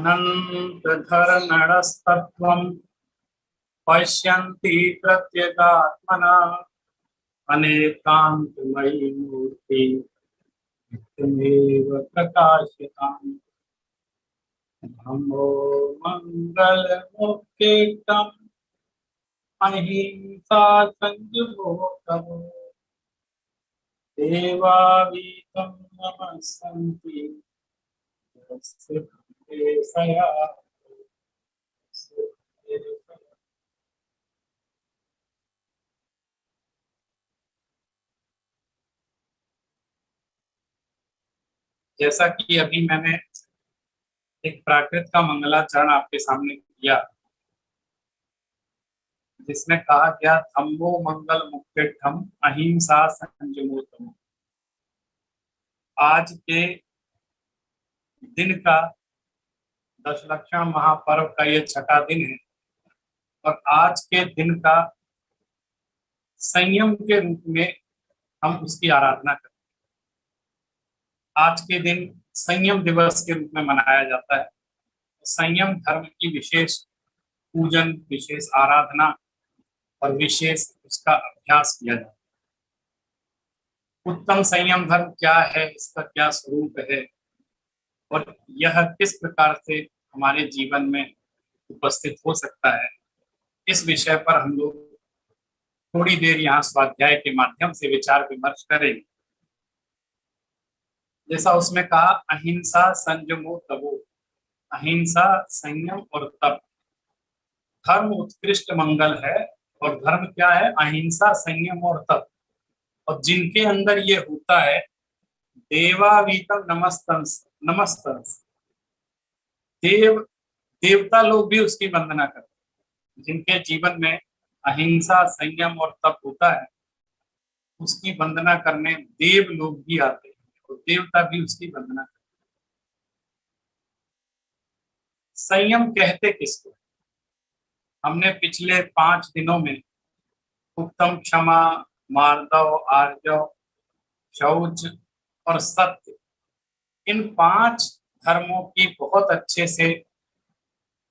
अनन्तधरनरस्तत्त्वं पश्यन्ति प्रत्यगात्मना अनेकान्तमयी मूर्ति नित्यमेव प्रकाशताम् धम्मो मङ्गलमुक्तिकम् अहिंसा संयमो तमो देवावीतं नमस्सन्ति यस्य भूतेशया। जैसा कि अभी मैंने एक प्राकृत का मंगलाचरण आपके सामने किया, जिसमें कहा गया धम्मो मंगल मुक्तिठम अहिंसा संयमोतम। आज के दिन का दशलक्षा महापर्व का ये छठा दिन है और आज के दिन का संयम के रूप में हम उसकी आराधना करते हैं। आज के दिन संयम दिवस के रूप में मनाया जाता है। संयम धर्म की विशेष पूजन, विशेष आराधना और विशेष उसका अभ्यास किया जाता है। उत्तम संयम धर्म क्या है, इसका क्या स्वरूप है और यह किस प्रकार से हमारे जीवन में उपस्थित हो सकता है, इस विषय पर हम लोग थोड़ी देर यहाँ स्वाध्याय के माध्यम से विचार विमर्श करेंगे। जैसा उसमें कहा अहिंसा संयमो तपो, अहिंसा संयम और तप। धर्म उत्कृष्ट मंगल है और धर्म क्या है? अहिंसा संयम और तप। और जिनके अंदर ये होता है देवावीतम नमस्तंस, नमस्तंस, देवता लोग भी उसकी वंदना करते हैं। जिनके जीवन में अहिंसा संयम और तप होता है उसकी वंदना करने देव लोग भी आते हैं और देवता भी उसकी वंदना करते हैं। संयम कहते किसको? हमने पिछले 5 दिनों में उत्तम, क्षमा, मार्दव, आर्जव, शौच और सत्य, इन 5 धर्मों की बहुत अच्छे से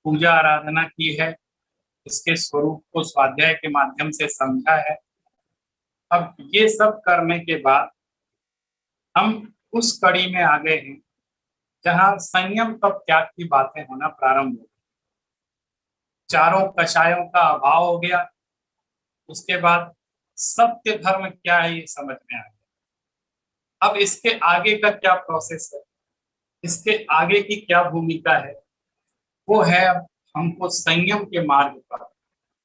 पूजा आराधना की है। इसके स्वरूप को स्वाध्याय के माध्यम से समझा है। अब ये सब करने के बाद हम उस कड़ी में आ गए हैं जहां संयम तप त्याग की बातें होना प्रारंभ हो गई। चारों कषायों का अभाव हो गया। उसके बाद सत्य धर्म क्या है ये समझ में आ गया। अब इसके आगे का क्या प्रोसेस है, इसके आगे की क्या भूमिका है, वो है हमको संयम के मार्ग पर,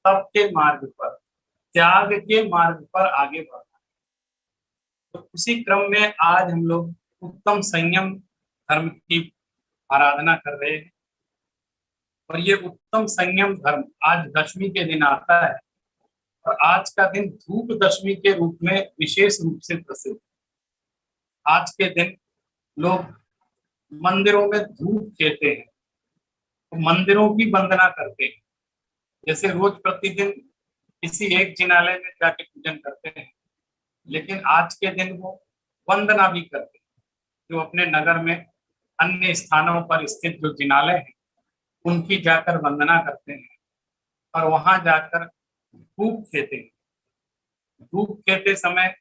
तप के मार्ग पर, त्याग के मार्ग पर आगे बढ़ना। तो उसी क्रम में आज हम लोग उत्तम संयम धर्म की आराधना कर रहे हैं। और ये उत्तम संयम धर्म आज दशमी के दिन आता है और आज का दिन धूप दशमी के रूप में विशेष रूप से प्रसिद्ध। आज के दिन लोग मंदिरों में धूप देते हैं, तो मंदिरों की वंदना करते हैं। जैसे रोज प्रतिदिन किसी एक जिनालय में जाके पूजन करते हैं, लेकिन आज के दिन वो वंदना भी करते हैं। जो अपने नगर में अन्य स्थानों पर स्थित जो जिनालय हैं उनकी जाकर वंदना करते हैं और वहां जाकर धूप खेते हैं। धूप खेते समय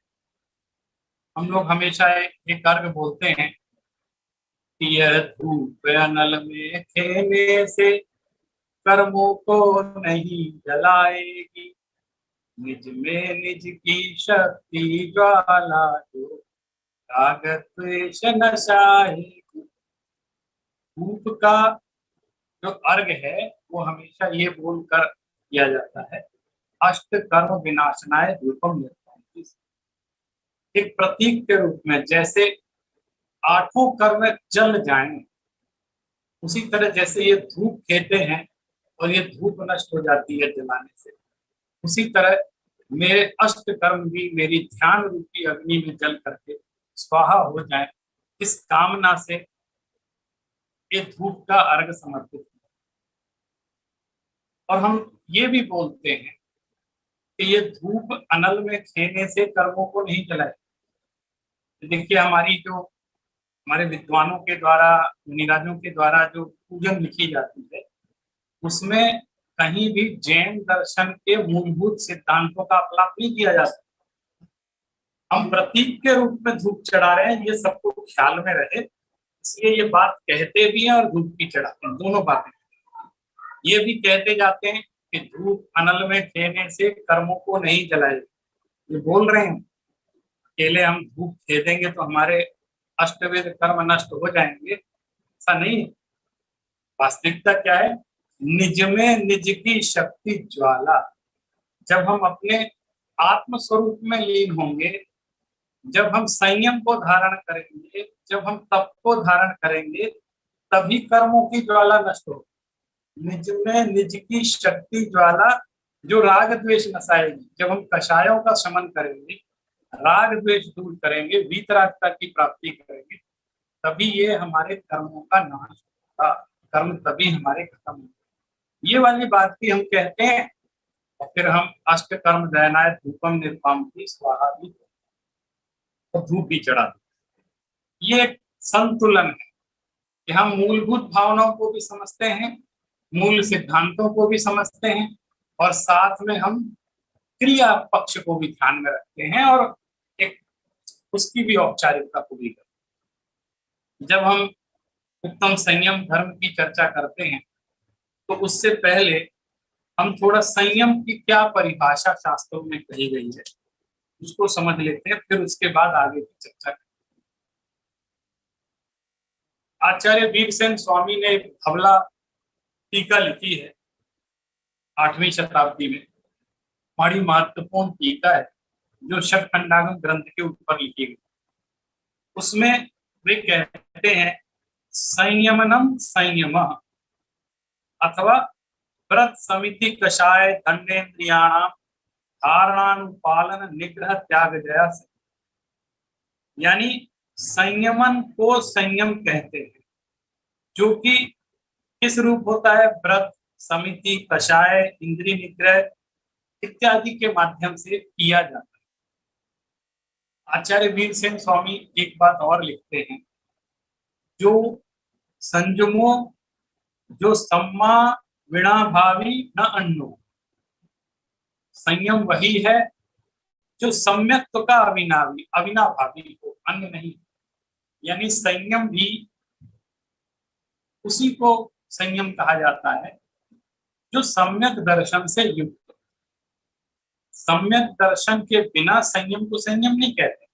हम लोग हमेशा एक अर्घ बोलते हैं कि यह धूप अनल में खेने से कर्मों को नहीं जलाएगी, निज में निज की शक्ति ज्वाला जो ताकत द्वेष नशाएगी। धूप का जो अर्घ है वो हमेशा ये बोलकर किया जाता है अष्ट कर्म विनाशनाय धूपम निर्वापयति। एक प्रतीक के रूप में जैसे 8 कर्म जल जाएं, उसी तरह जैसे ये धूप खेते हैं और ये धूप नष्ट हो जाती है जलाने से, उसी तरह मेरे अष्ट कर्म भी मेरी ध्यान रूपी अग्नि में जल करके स्वाहा हो जाए, इस कामना से ये धूप का अर्घ समर्पित है। और हम ये भी बोलते हैं कि ये धूप अनल में खेने से कर्मों को नहीं जलाए। देखिए हमारी जो हमारे विद्वानों के द्वारा, मुनिराजों के द्वारा जो पूजन लिखी जाती है, उसमें कहीं भी जैन दर्शन के मूलभूत सिद्धांतों का अपलाप नहीं किया जाता। हम प्रतीक के रूप में धूप चढ़ा रहे हैं, ये सबको ख्याल में रहे, इसलिए ये बात कहते भी हैं और धूप भी चढ़ाते हैं, दोनों बातें। ये भी कहते जाते हैं कि धूप अनल में खेने से कर्मों को नहीं जलाएगा। ये बोल रहे हैं अकेले हम धूप खेदेंगे तो हमारे अष्टवेद कर्म नष्ट हो जाएंगे, ऐसा नहीं है। वास्तविकता क्या है? निज में निज की शक्ति ज्वाला, जब हम अपने आत्म स्वरूप में लीन होंगे, जब हम संयम को धारण करेंगे, जब हम तप को धारण करेंगे, तभी कर्मों की ज्वाला नष्ट हो। निज में निज की शक्ति ज्वाला जो राग द्वेष नसाएगी। जब हम कषायों का शमन करेंगे, राग द्वेष दूर करेंगे, वीतरागता की प्राप्ति करेंगे, तभी ये हमारे कर्मों का नाश होगा, कर्म तभी हमारे खत्म होंगे। ये वाली बात भी हम कहते हैं और फिर हम अष्ट कर्म दयनाय धूपम निर्वाम की स्वाहा भी और धूप भी चढ़ा। ये एक संतुलन है कि हम मूलभूत भावनाओं को भी समझते हैं, मूल सिद्धांतों को भी समझते हैं, और साथ में हम क्रिया पक्ष को भी ध्यान में रखते हैं और एक उसकी भी औपचारिकता को भी करते हैं। जब हम उत्तम संयम धर्म की चर्चा करते हैं तो उससे पहले हम थोड़ा संयम की क्या परिभाषा शास्त्रों में कही गई है उसको समझ लेते हैं, फिर उसके बाद आगे की चर्चा करें। आचार्य वीरसेन स्वामी ने एक धवला टीका लिखी है 8वीं शताब्दी में, बड़ी महत्वपूर्ण टीका है जो षट्खंडागम ग्रंथ के ऊपर लिखी गई। उसमें वे कहते हैं संयमनम संयम अथवा व्रत समिति कषाय दंडेन्द्रियाणाम धारणानुपालन निग्रह त्याग जया, यानी संयमन को संयम कहते हैं, जो कि किस रूप होता है? व्रत समिति कषाय इंद्रिय निग्रह इत्यादि के माध्यम से किया जाता है। आचार्य वीरसेन स्वामी एक बात और लिखते हैं, जो संयमो जो सम्मा विणा भावी न अन्नो, संयम वही है जो सम्यक्त्व का अविनाभावी हो, अन्य नहीं। यानी संयम भी उसी को संयम कहा जाता है जो सम्यक दर्शन से युक्त। सम्यक दर्शन के बिना संयम को संयम नहीं कहते।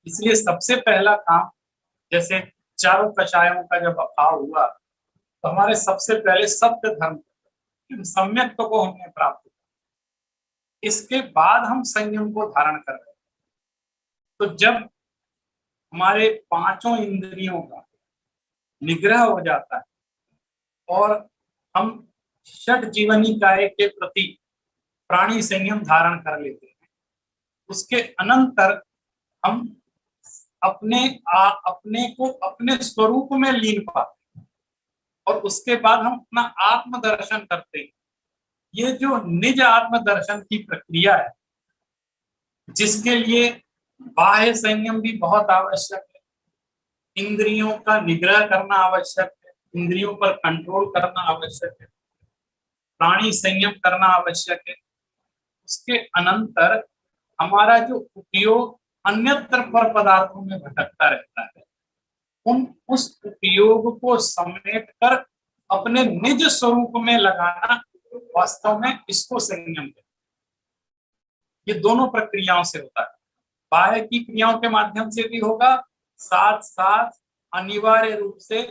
इसलिए सबसे पहला काम, जैसे चारों कषायों का जब अभाव हुआ तो हमारे सबसे पहले सत्य धर्म सम्यक्त्व को हमने प्राप्त किया, इसके बाद हम संयम को धारण कर रहे हैं। तो जब हमारे पांचों इंद्रियों का निग्रह हो जाता है और हम षट जीवनी काय के प्रति प्राणी संयम धारण कर लेते हैं, उसके अनंतर हम अपने को अपने स्वरूप में लीन पाते हैं और उसके बाद हम अपना आत्म दर्शन करते हैं। ये जो निज आत्म दर्शन की प्रक्रिया है, जिसके लिए बाह्य संयम भी बहुत आवश्यक है, इंद्रियों का निग्रह करना आवश्यक है, इंद्रियों पर कंट्रोल करना आवश्यक है, प्राणी संयम करना आवश्यक है। उसके अनंतर हमारा जो उपयोग अन्यत्र पर पदार्थों में भटकता रहता है, उस उपयोग को समेट कर अपने निज स्वरूप में लगाना, वास्तव में इसको संयम है। ये दोनों प्रक्रियाओं से होता है, बाह्य की क्रियाओं के माध्यम से भी होगा, साथ साथ अनिवार्य रूप से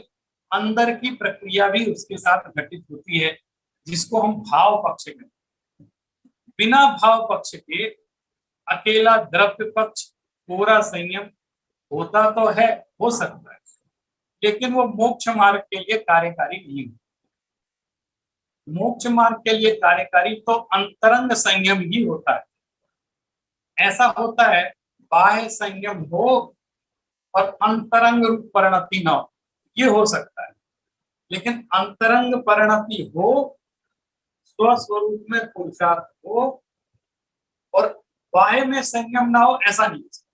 अंदर की प्रक्रिया भी उसके साथ घटित होती है, जिसको हम भाव पक्ष कहते हैं। बिना भाव पक्ष के अकेला द्रव्य पक्ष पूरा संयम होता तो है, हो सकता है, लेकिन वो मोक्ष मार्ग के लिए कार्यकारी नहीं होता। मोक्ष मार्ग के लिए कार्यकारी तो अंतरंग संयम ही होता है। ऐसा होता है बाह्य संयम हो और अंतरंग रूप परिणति न हो, ये हो सकता है, लेकिन अंतरंग परिणति हो, स्वस्वरूप में पुरुषार्थ हो और बाह्य में संयम ना हो, ऐसा नहीं हो सकता।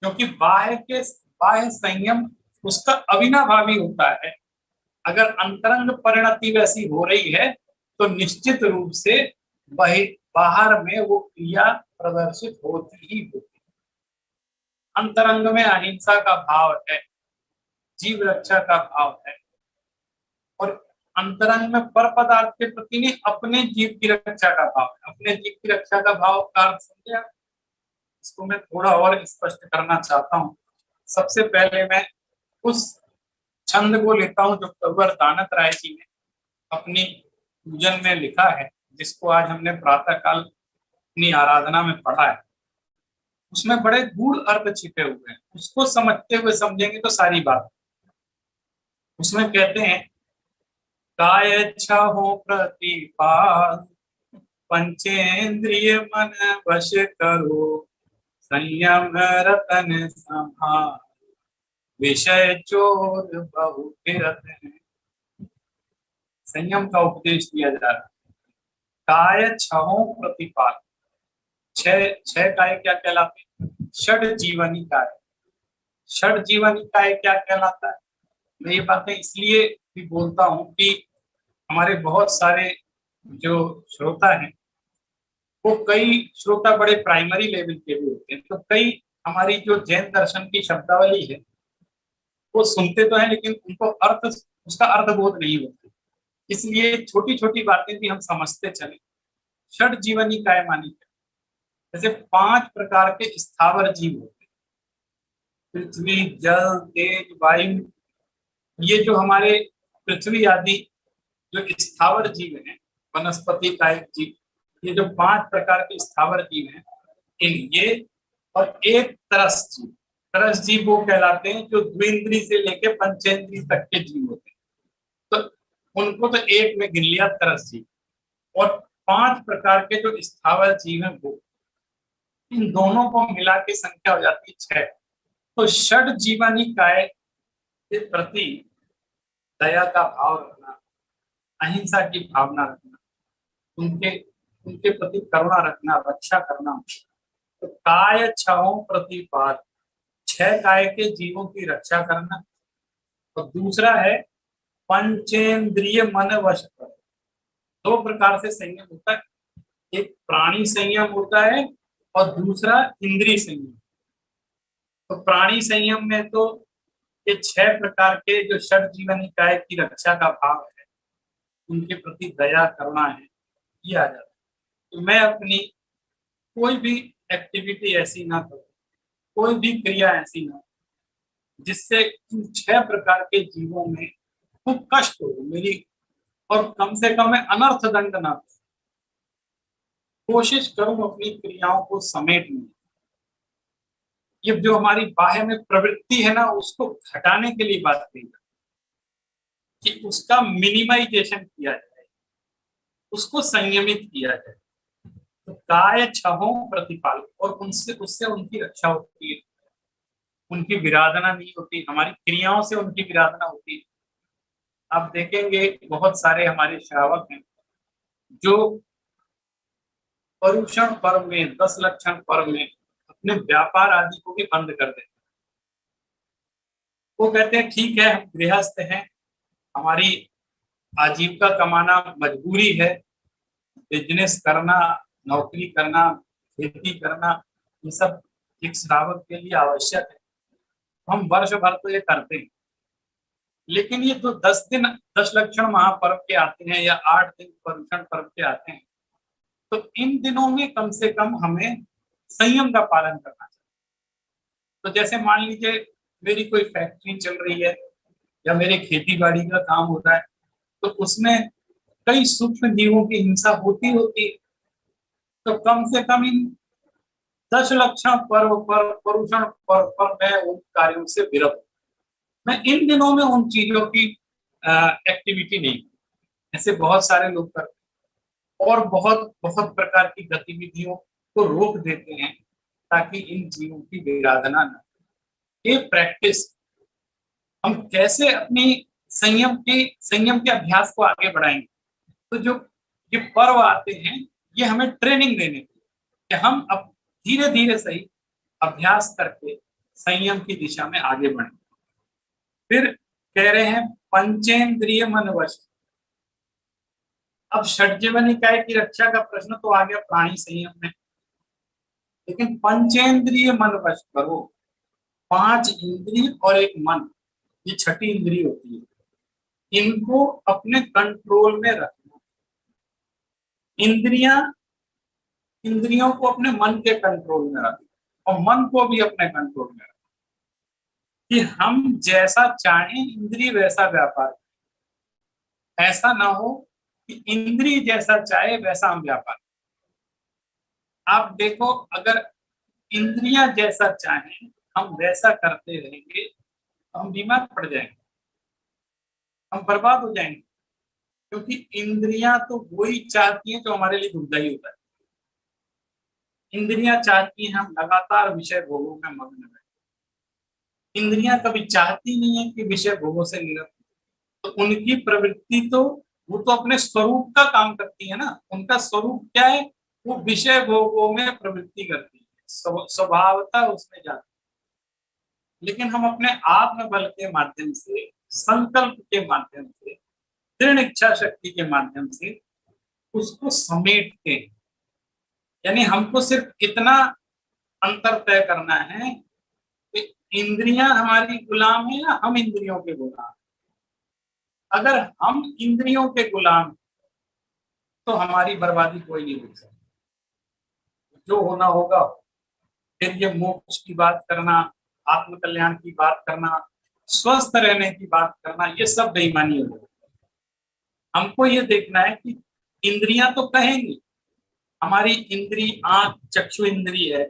क्योंकि बाह्य के बाह्य संयम उसका अविनाभावी होता है। अगर अंतरंग परिणति वैसी हो रही है तो निश्चित रूप से वही बाहर में वो क्रिया प्रदर्शित होती ही होती। अंतरंग में अहिंसा का भाव है, जीव रक्षा का भाव है, और अंतरंग में पर पदार्थ के प्रति नहीं, अपने जीव की रक्षा का भाव है। अपने जीव की रक्षा का भाव का अर्थ समझे आप? इसको मैं थोड़ा और स्पष्ट करना चाहता हूँ। सबसे पहले मैं उस छंद को लेता हूँ जो कविवर दानत राय जी ने अपनी पूजन में लिखा है, जिसको आज हमने प्रातः काल अपनी आराधना में पढ़ा है। उसमें बड़े गूढ़ अर्थ छिपे हुए हैं, उसको समझते हुए समझेंगे तो सारी बात। उसमें कहते हैं, काय छहो प्रतिपाल, पंचेंद्रिय मन वश करो, संयम रतन संभाल, विषय चोर बहु फिरत हैं। संयम का उपदेश दिया जा रहा है। काय छहो प्रतिपाल, छह काय क्या कहलाते हैं? षड जीवनी काय। षड जीवनी काय क्या कहलाता है? मैं ये बातें इसलिए भी बोलता हूँ कि हमारे बहुत सारे जो श्रोता हैं वो कई श्रोता बड़े प्राइमरी लेवल के भी होते हैं, तो कई हमारी जो जैन दर्शन की शब्दावली है वो सुनते तो हैं लेकिन उनको अर्थ, उसका अर्थ बोध नहीं होता। इसलिए छोटी छोटी बातें भी हम समझते चले। षड जीवनी काय मानी, जैसे 5 प्रकार के स्थावर जीव होते हैं, पृथ्वी, जल, तेज, वायु। ये जो हमारे पृथ्वी आदि जो स्थावर जीव हैं, वनस्पति टाइप जीव, ये जो 5 प्रकार के स्थावर जीव हैं, इन ये और एक तरस जीव। तरस जीव वो कहलाते हैं जो द्विंद्री से लेके पंचेंद्री तक के जीव होते हैं, तो उनको तो एक में गिन लिया तरस जीव। और 5 प्रकार के जो स्थावर जीव हैं वो, इन दोनों को मिला के संख्या हो जाती है 6। तो षड जीवनी काय के प्रति दया का भाव रखना, अहिंसा की भावना रखना, उनके उनके प्रति करुणा रखना, रक्षा करना। तो काय छहों प्रतिपाल, 6 काय के जीवों की रक्षा करना। और दूसरा है पंचेंद्रिय मन वश कर। 2 प्रकार से संयम होता है, एक प्राणी संयम होता है और दूसरा इंद्रिय संयम। तो प्राणी संयम में तो ये 6 प्रकार के जो षड जीवन काय की रक्षा का भाव है, उनके प्रति दया करुणा है, ये आ जाता है। तो मैं अपनी कोई भी एक्टिविटी ऐसी ना करूं, कोई भी क्रिया ऐसी ना जिससे इन 6 प्रकार के जीवों में खूब कष्ट हो मेरी, और कम से कम मैं अनर्थ दंड ना हो। कोशिश करूं अपनी क्रियाओं को समेटने। ये जो हमारी बाह्य में प्रवृत्ति है ना, उसको घटाने के लिए बात कही कि उसका मिनिमाइजेशन किया जाए, उसको संयमित किया जाए। तो काय छहों प्रतिपाल, और उनसे उससे उनकी रक्षा होती है, उनकी विराधना नहीं होती, हमारी क्रियाओं से उनकी विराधना होती है। आप देखेंगे बहुत सारे हमारे श्रावक हैं जो परुषण पर्व में, 10 लक्षण पर्व में अपने व्यापार आदि को भी बंद कर देते हैं। वो कहते हैं ठीक है, हम गृहस्थ हैं, हमारी आजीविका कमाना मजबूरी है, बिजनेस करना, नौकरी करना, खेती करना, ये सब एक श्रावक के लिए आवश्यक है। हम वर्ष भर तो ये करते हैं, लेकिन ये तो 10 दिन 10 लक्षण महापर्व के आते हैं या 8 दिन परुषण पर्व के आते हैं, तो इन दिनों में कम से कम हमें संयम का पालन करना चाहिए। तो जैसे मान लीजिए मेरी कोई फैक्ट्री चल रही है या मेरे खेती बाड़ी का काम होता है, तो उसमें कई सूक्ष्म जीवों की हिंसा होती होती है। तो कम से कम इन 10 लक्षण पर्व पर, परुषण पर्व पर मैं उन कार्यों से विरत हूं। मैं इन दिनों में उन चीजों की एक्टिविटी नहीं, ऐसे बहुत सारे लोग करते हैं और बहुत बहुत प्रकार की गतिविधियों को रोक देते हैं ताकि इन जीवों की विराधना न। ये प्रैक्टिस हम कैसे अपनी संयम के अभ्यास को आगे बढ़ाएंगे। तो जो ये पर्व आते हैं ये हमें ट्रेनिंग देने की, कि हम अब धीरे धीरे सही अभ्यास करके संयम की दिशा में आगे बढ़े। फिर कह रहे हैं पंचेंद्रिय मन वश। अब षड्जीव निकाय की रक्षा का प्रश्न तो आ गया प्राणी संयम में, लेकिन पंचेंद्रिय मन वश करो। 5 इंद्रिय और एक मन, ये छठी इंद्रिय होती है, इनको अपने कंट्रोल में रखना। इंद्रियों को अपने मन के कंट्रोल में रखना और मन को भी अपने कंट्रोल में रखना, कि हम जैसा चाहें इंद्रिय वैसा व्यापार। ऐसा ना हो कि इंद्रिय जैसा चाहे वैसा हम व्यापार। आप देखो, अगर इंद्रियां जैसा चाहें हम वैसा करते रहेंगे तो हम बीमार पड़ जाएंगे, हम बर्बाद हो जाएंगे। क्योंकि इंद्रियां तो वही चाहती हैं जो हमारे लिए दुखदायी होता है। इंद्रियां चाहती हैं हम लगातार विषय भोगों में मग्न रहे। इंद्रियां कभी चाहती नहीं है कि विषय भोगों से निवृत्त। तो उनकी प्रवृत्ति तो वो तो अपने स्वरूप का काम करती है ना। उनका स्वरूप क्या है? वो विषय भोगों में प्रवृत्ति करती है, स्वभावता उसमें जाती है। लेकिन हम अपने आत्म बल के माध्यम से, संकल्प के माध्यम से, दृढ़ इच्छा शक्ति के माध्यम से उसको समेटते हैं। यानी हमको सिर्फ इतना अंतर तय करना है कि इंद्रियां हमारी गुलाम है या हम इंद्रियों के गुलाम। अगर हम इंद्रियों के गुलाम तो हमारी बर्बादी कोई नहीं रोक सकता। जो होना होगा। फिर ये मोक्ष की बात करना, आत्म कल्याण की बात करना, स्वस्थ रहने की बात करना, ये सब बेईमानी हो। हमको ये देखना है कि इंद्रियां तो कहेंगी, हमारी इंद्री आंख चक्षु इंद्री है,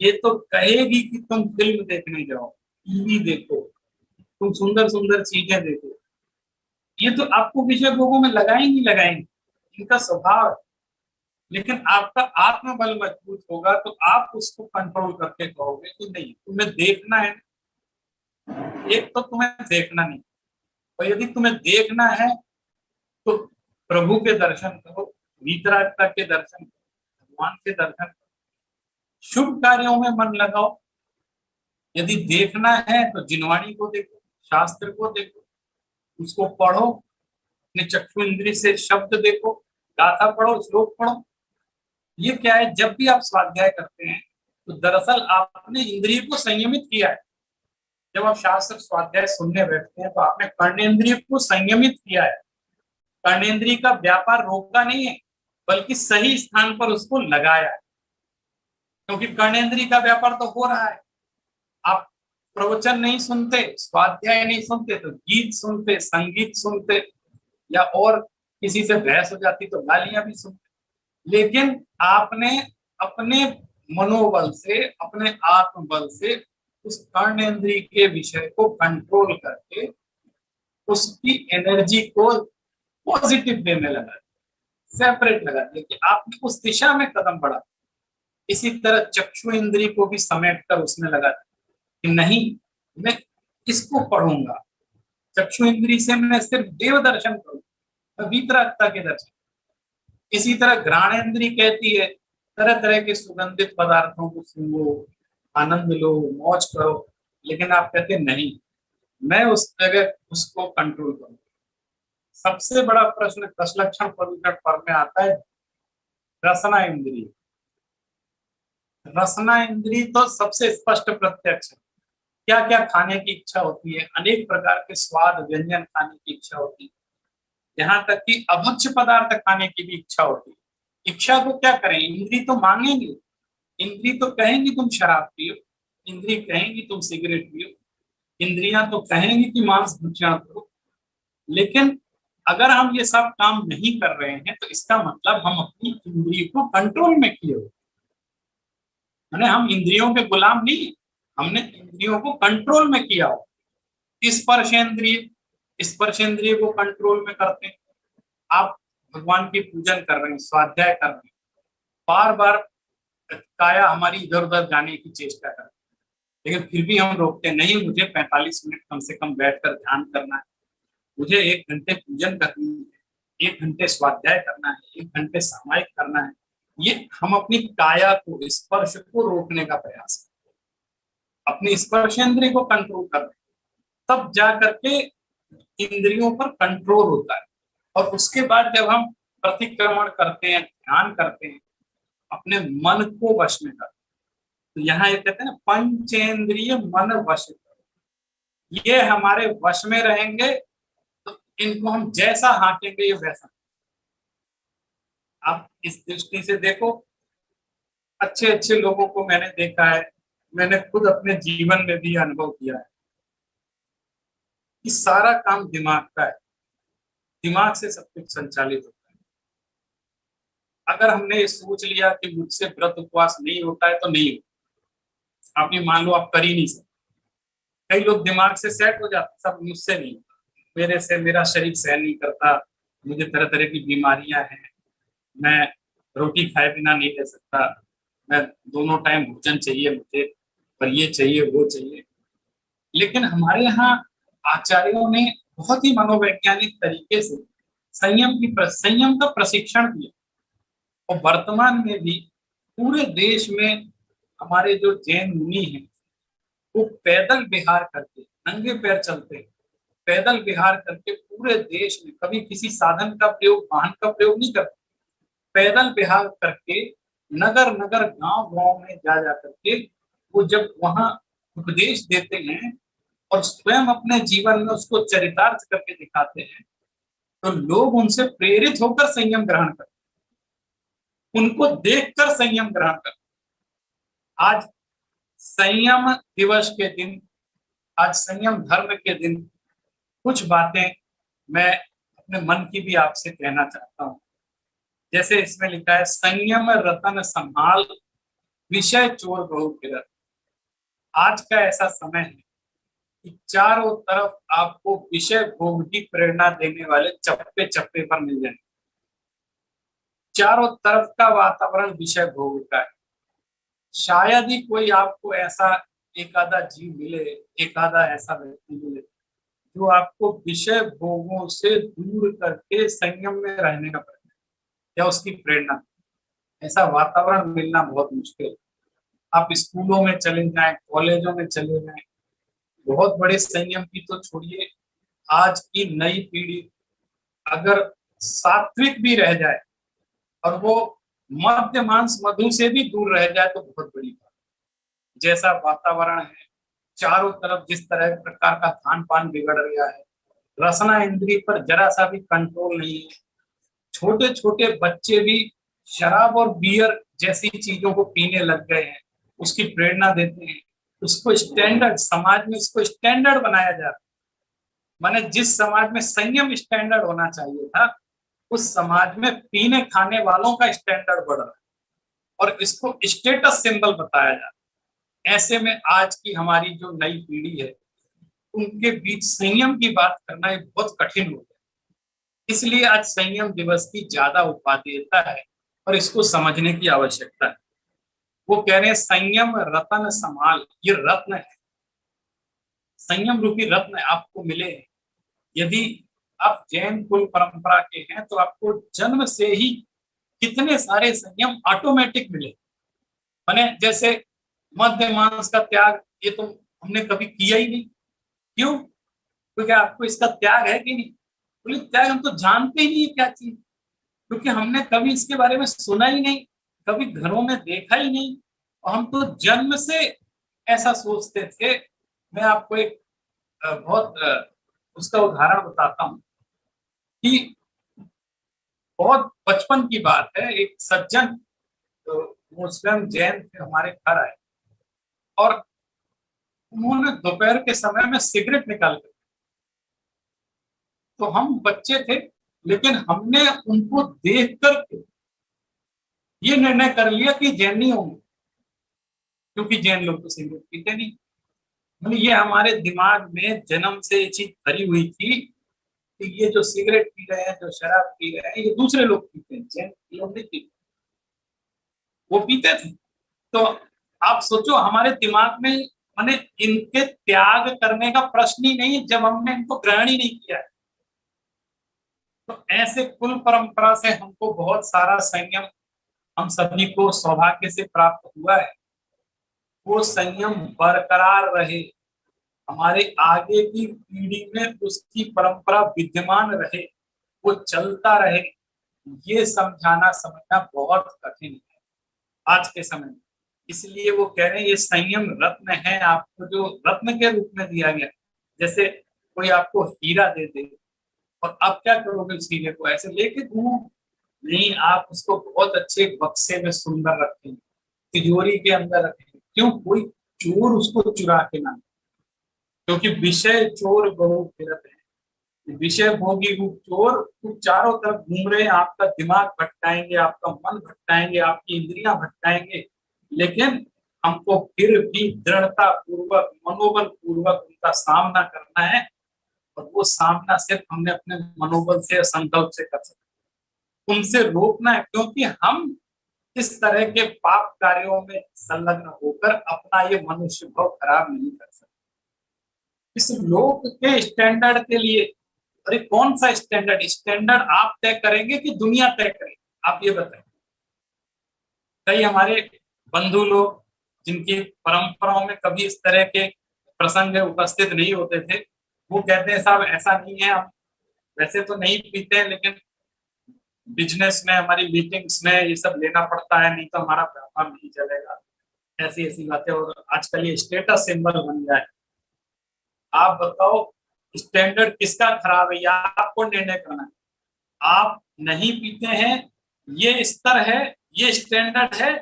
ये तो कहेगी कि तुम फिल्म देखने जाओ, टीवी देखो, तुम सुंदर सुंदर चीजें देखो। ये तो आपको विषय भोगों में लगाएंगी लगाएंगी, इनका स्वभाव है। लेकिन आपका आत्मबल मजबूत होगा तो आप उसको कंट्रोल करके कहोगे कि नहीं, तुम्हें देखना है। एक तो तुम्हें देखना नहीं, और यदि तुम्हें देखना है तो प्रभु के दर्शन करो, वीतरागता के दर्शन करो, भगवान के दर्शन करो, शुभ कार्यों में मन लगाओ। यदि देखना है तो जिनवाणी को देखो, शास्त्र को देखो, उसको पढ़ो, अपने चक्षु इंद्री से शब्द देखो, गाथा पढ़ो, श्लोक पढ़ो। ये क्या है? जब भी आप स्वाध्याय करते हैं तो दरअसल आपने इंद्रिय को संयमित किया है। जब आप शास्त्र स्वाध्याय सुनने बैठते हैं तो आपने कर्णेंद्रिय को संयमित किया है। कर्णेंद्रिय का व्यापार रोका नहीं है, बल्कि सही स्थान पर उसको लगाया है। क्योंकि कर्णेंद्रिय का व्यापार तो हो रहा है। आप प्रवचन नहीं सुनते, स्वाध्याय नहीं सुनते तो गीत सुनते, संगीत सुनते, या और किसी से बहस हो जाती तो गालियां भी सुनते। लेकिन आपने अपने मनोबल से, अपने आत्मबल से उस कर्णेंद्रिय के विषय को कंट्रोल करके उसकी एनर्जी को पॉजिटिव वे में लगा दिया, सेपरेट लगा दिया कि आपने उस दिशा में कदम बढ़ा। इसी तरह चक्षु इंद्रिय को भी समेट कर उसमें लगा दिया कि नहीं, मैं इसको पढ़ूंगा। चक्षु इंद्रिय से मैं सिर्फ देव दर्शन करूंगा, वीतरागता के दर्शन। इसी तरह घ्राणेन्द्रिय कहती है तरह तरह के सुगंधित पदार्थों को सूंघो, आनंद लो, मौज करो। लेकिन आप कहते नहीं, मैं उस जगह उसको कंट्रोल करूँ। सबसे बड़ा प्रश्न दशलक्षण प्रविकट पर्व में आता है रसना इंद्रिय। रसना इंद्रिय तो सबसे स्पष्ट प्रत्यक्ष है। क्या क्या खाने की इच्छा होती है, अनेक प्रकार के स्वाद व्यंजन खाने की इच्छा होती है, यहाँ तक कि अभक्ष्य पदार्थ खाने की भी इच्छा होती है। इच्छा को क्या करें? इंद्री तो मांगेंगे, इंद्री तो कहेंगी तुम शराब पियो, इंद्री कहेंगी तुम सिगरेट पियो, इंद्रियां तो कहेंगी कि मांस भक्षण करो। लेकिन अगर हम ये सब काम नहीं कर रहे हैं तो इसका मतलब हम अपनी इंद्रिय को कंट्रोल में किए हुए, मैंने हम इंद्रियों के गुलाम नहीं, हमने इंद्रियों को कंट्रोल में किया हो। स्पर्शेंद्रिय को कंट्रोल में करते हैं। आप भगवान की पूजन कर रहे हैं, स्वाध्याय कर रहे हैं, बार बार काया हमारी इधर उधर जाने की चेष्टा करती है, लेकिन फिर भी हम रोकते नहीं। मुझे 45 मिनट कम से कम बैठकर ध्यान करना है, मुझे 1 घंटे पूजन करनी है, 1 घंटे स्वाध्याय करना है, 1 घंटे सामायिक करना है। ये हम अपनी काया को, स्पर्श को रोकने का प्रयास अपनी स्पर्शेंद्रिय को कंट्रोल करते हैं, तब जा करके इंद्रियों पर कंट्रोल होता है। और उसके बाद जब हम प्रतिक्रमण करते हैं, ध्यान करते हैं, अपने मन को वश में करते हैं। तो यहाँ ये कहते हैं ना, पंचेंद्रिय मन वश, ये हमारे वश में रहेंगे तो इनको हम जैसा हाँकेंगे ये वैसा। आप इस दृष्टि से देखो, अच्छे अच्छे लोगों को मैंने देखा है, मैंने खुद अपने जीवन में भी अनुभव किया है कि सारा काम दिमाग का है, दिमाग से सब कुछ संचालित होता है। अगर हमने ये सोच लिया कि मुझसे व्रत उपवास नहीं होता है तो नहीं होता, आपने मान लो आप कर ही नहीं सकते। कई लोग दिमाग से सेट हो जाते, सब मुझसे नहीं, मेरे से मेरा शरीर सहन नहीं करता, मुझे तरह तरह की बीमारियां हैं, मैं रोटी खाए बिना नहीं रह सकता, मैं दोनों टाइम भोजन चाहिए मुझे, पर ये चाहिए वो चाहिए। लेकिन हमारे यहाँ आचार्यों ने बहुत ही मनोवैज्ञानिक तरीके से संयम का प्रशिक्षण दिया। और वर्तमान में भी पूरे देश में हमारे जो जैन मुनि हैं वो पैदल विहार करके, नंगे पैर चलते हैं, पैदल विहार करके पूरे देश में, कभी किसी साधन का प्रयोग, वाहन का प्रयोग नहीं करते, पैदल विहार करके नगर नगर गांव गांव में जा जा करके वो जब वहां उपदेश देते हैं और स्वयं अपने जीवन में उसको चरितार्थ करके दिखाते हैं, तो लोग उनसे प्रेरित होकर संयम ग्रहण करते हैं, उनको देखकर संयम ग्रहण करते हैं। आज संयम दिवस के दिन, आज संयम धर्म के दिन, कुछ बातें मैं अपने मन की भी आपसे कहना चाहता हूँ। जैसे इसमें लिखा है, संयम रतन संभाल, विषय चोर बहु फिरत। आज का ऐसा समय है कि चारों तरफ आपको विषय भोग की प्रेरणा देने वाले चप्पे चप्पे पर मिल जाएंगे। चारों तरफ का वातावरण विषय भोग का है। शायद ही कोई आपको ऐसा एक आधा जीव मिले, एक आधा ऐसा व्यक्ति मिले जो आपको विषय भोगों से दूर करके संयम में रहने का प्रयत्न या उसकी प्रेरणा। ऐसा वातावरण मिलना बहुत मुश्किल है। आप स्कूलों में चले जाएं, कॉलेजों में चले जाएं, बहुत बड़े संयम की तो छोड़िए, आज की नई पीढ़ी अगर सात्विक भी रह जाए और वो मद्य मांस मधु से भी दूर रह जाए तो बहुत बड़ी बात। जैसा वातावरण है चारों तरफ, जिस तरह प्रकार का खान पान बिगड़ गया है, रसना इंद्रिय पर जरा सा भी कंट्रोल नहीं है। छोटे छोटे बच्चे भी शराब और बियर जैसी चीजों को पीने लग गए हैं, उसकी प्रेरणा देते हैं, उसको स्टैंडर्ड, समाज में उसको स्टैंडर्ड बनाया जा रहा है। माने जिस समाज में संयम स्टैंडर्ड होना चाहिए था, उस समाज में पीने खाने वालों का स्टैंडर्ड बढ़ रहा है और इसको स्टेटस सिंबल बताया जा रहा है। ऐसे में आज की हमारी जो नई पीढ़ी है, उनके बीच संयम की बात करना बहुत कठिन हो गया। इसलिए आज संयम दिवस की ज्यादा उपादेयता है और इसको समझने की आवश्यकता है। वो कह रहे हैं, संयम रतन संभाल, ये रत्न है, संयम रूपी रत्न आपको मिले। यदि आप जैन कुल परंपरा के हैं तो आपको जन्म से ही कितने सारे संयम ऑटोमेटिक मिले। माने जैसे मद्य मांस का त्याग, ये तो हमने कभी किया ही नहीं। क्यों? क्योंकि आपको इसका त्याग है कि नहीं? बोले त्याग हम तो जानते ही नहीं है क्या चीज, क्योंकि हमने कभी इसके बारे में सुना ही नहीं, कभी घरों में देखा ही नहीं, और हम तो जन्म से ऐसा सोचते थे। मैं आपको एक बहुत उसका उदाहरण बताता हूँ कि बहुत बचपन की बात है। एक सज्जन, तो मुस्लिम जैन थे, हमारे घर आए और उन्होंने दोपहर के समय में सिगरेट निकाल कर, तो हम बच्चे थे, लेकिन हमने उनको देख कर ये निर्णय कर लिया कि जैन नहीं होंगे, क्योंकि जैन लोग तो सिगरेट पीते नहीं। मतलब ये हमारे दिमाग में जन्म से ये चीज भरी हुई थी कि ये जो सिगरेट पी रहे हैं, जो शराब पी रहे हैं, ये दूसरे लोग पीते हैं, जैन लोग नहीं पीते। वो पीते थे। तो आप सोचो, हमारे दिमाग में माने इनके त्याग करने का प्रश्न ही नहीं, जब हमने इनको ग्रहण ही नहीं किया। तो ऐसे कुल परंपरा से हमको बहुत सारा संयम हम सभी को सौभाग्य से प्राप्त हुआ है। वो संयम बरकरार रहे, हमारे आगे की पीढ़ी में उसकी परंपरा विद्यमान रहे, वो चलता रहे, ये समझाना समझना बहुत कठिन है आज के समय में। इसलिए वो कह रहे हैं ये संयम रत्न है, आपको जो रत्न के रूप में दिया गया। जैसे कोई आपको हीरा दे दे और आप क्या करोगे उस हीरे को, ऐसे लेके घूमो? नहीं, आप उसको बहुत अच्छे बक्से में सुंदर रखेंगे, तिजोरी के अंदर रखेंगे। क्यों? कोई चोर उसको चुरा के ना, क्योंकि विषय चोर बहु फिरत है, विषय भोगी रूप चोर तो चारों तरफ घूम रहे हैं, आपका दिमाग भटकाएंगे, आपका मन भटकाएंगे, आपकी इंद्रियां भटकाएंगे। लेकिन हमको फिर भी दृढ़ता पूर्वक, मनोबल पूर्वक उनका सामना करना है, और वो सामना सिर्फ हमने अपने मनोबल से, संकल्प से कर सकते, उनसे रोकना है। क्योंकि हम इस तरह के पाप कार्यों में संलग्न होकर अपना ये मनुष्य भाव खराब नहीं कर सकते। इस लोक के स्टैंडर्ड के लिए, अरे कौन सा स्टैंडर्ड? स्टैंडर्ड आप तय करेंगे कि दुनिया तय करेगी? आप ये बताएं। कई हमारे बंधु लोग जिनकी परंपराओं में कभी इस तरह के प्रसंग उपस्थित नहीं होते थे, वो कहते हैं साहब ऐसा नहीं है, हम वैसे तो नहीं पीते हैं, लेकिन बिजनेस में, हमारी मीटिंग्स में ये सब लेना पड़ता है, नहीं तो हमारा व्यापार नहीं चलेगा। ऐसी ऐसी बातें, और आजकल ये स्टेटस सिंबल बन गया है। आप बताओ स्टैंडर्ड किसका खराब है, या आपको निर्णय करना है। आप नहीं पीते हैं, ये स्तर है, ये स्टैंडर्ड है,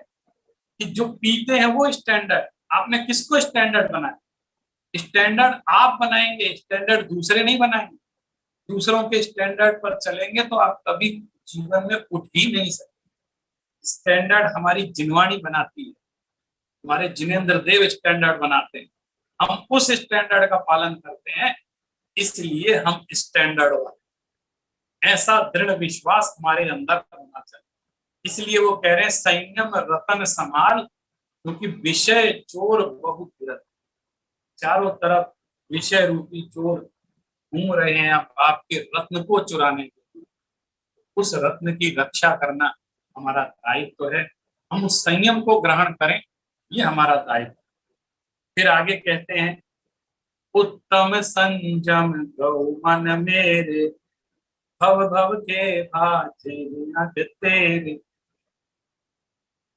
कि जो पीते हैं वो स्टैंडर्ड? आपने किसको स्टैंडर्ड बनाया? स्टैंडर्ड आप बनाएंगे, स्टैंडर्ड दूसरे नहीं बनाएंगे। दूसरों के स्टैंडर्ड पर चलेंगे तो आप कभी जीवन में उठ ही नहीं सकते। स्टैंडर्ड हमारी जिनवाणी बनाती है, हमारे जिनेंद्र देव स्टैंडर्ड बनाते हैं, हम उस स्टैंडर्ड का पालन करते हैं, इसलिए हम स्टैंडर्ड वाले, ऐसा दृढ़ विश्वास हमारे अंदर होना चाहिए। इसलिए वो कह रहे हैं संयम रतन संभाल, क्योंकि विषय चोर बहुत फिरत, चारों तरफ विषय रूपी चोर घूम रहे हैं आपके रत्न को चुराने के लिए। उस रत्न की रक्षा करना हमारा दायित्व है, हम उस संयम को ग्रहण करें, ये हमारा दायित्व। फिर आगे कहते हैं उत्तम संयम गौ मन मेरे, भव भव के भाजे नट तेरे।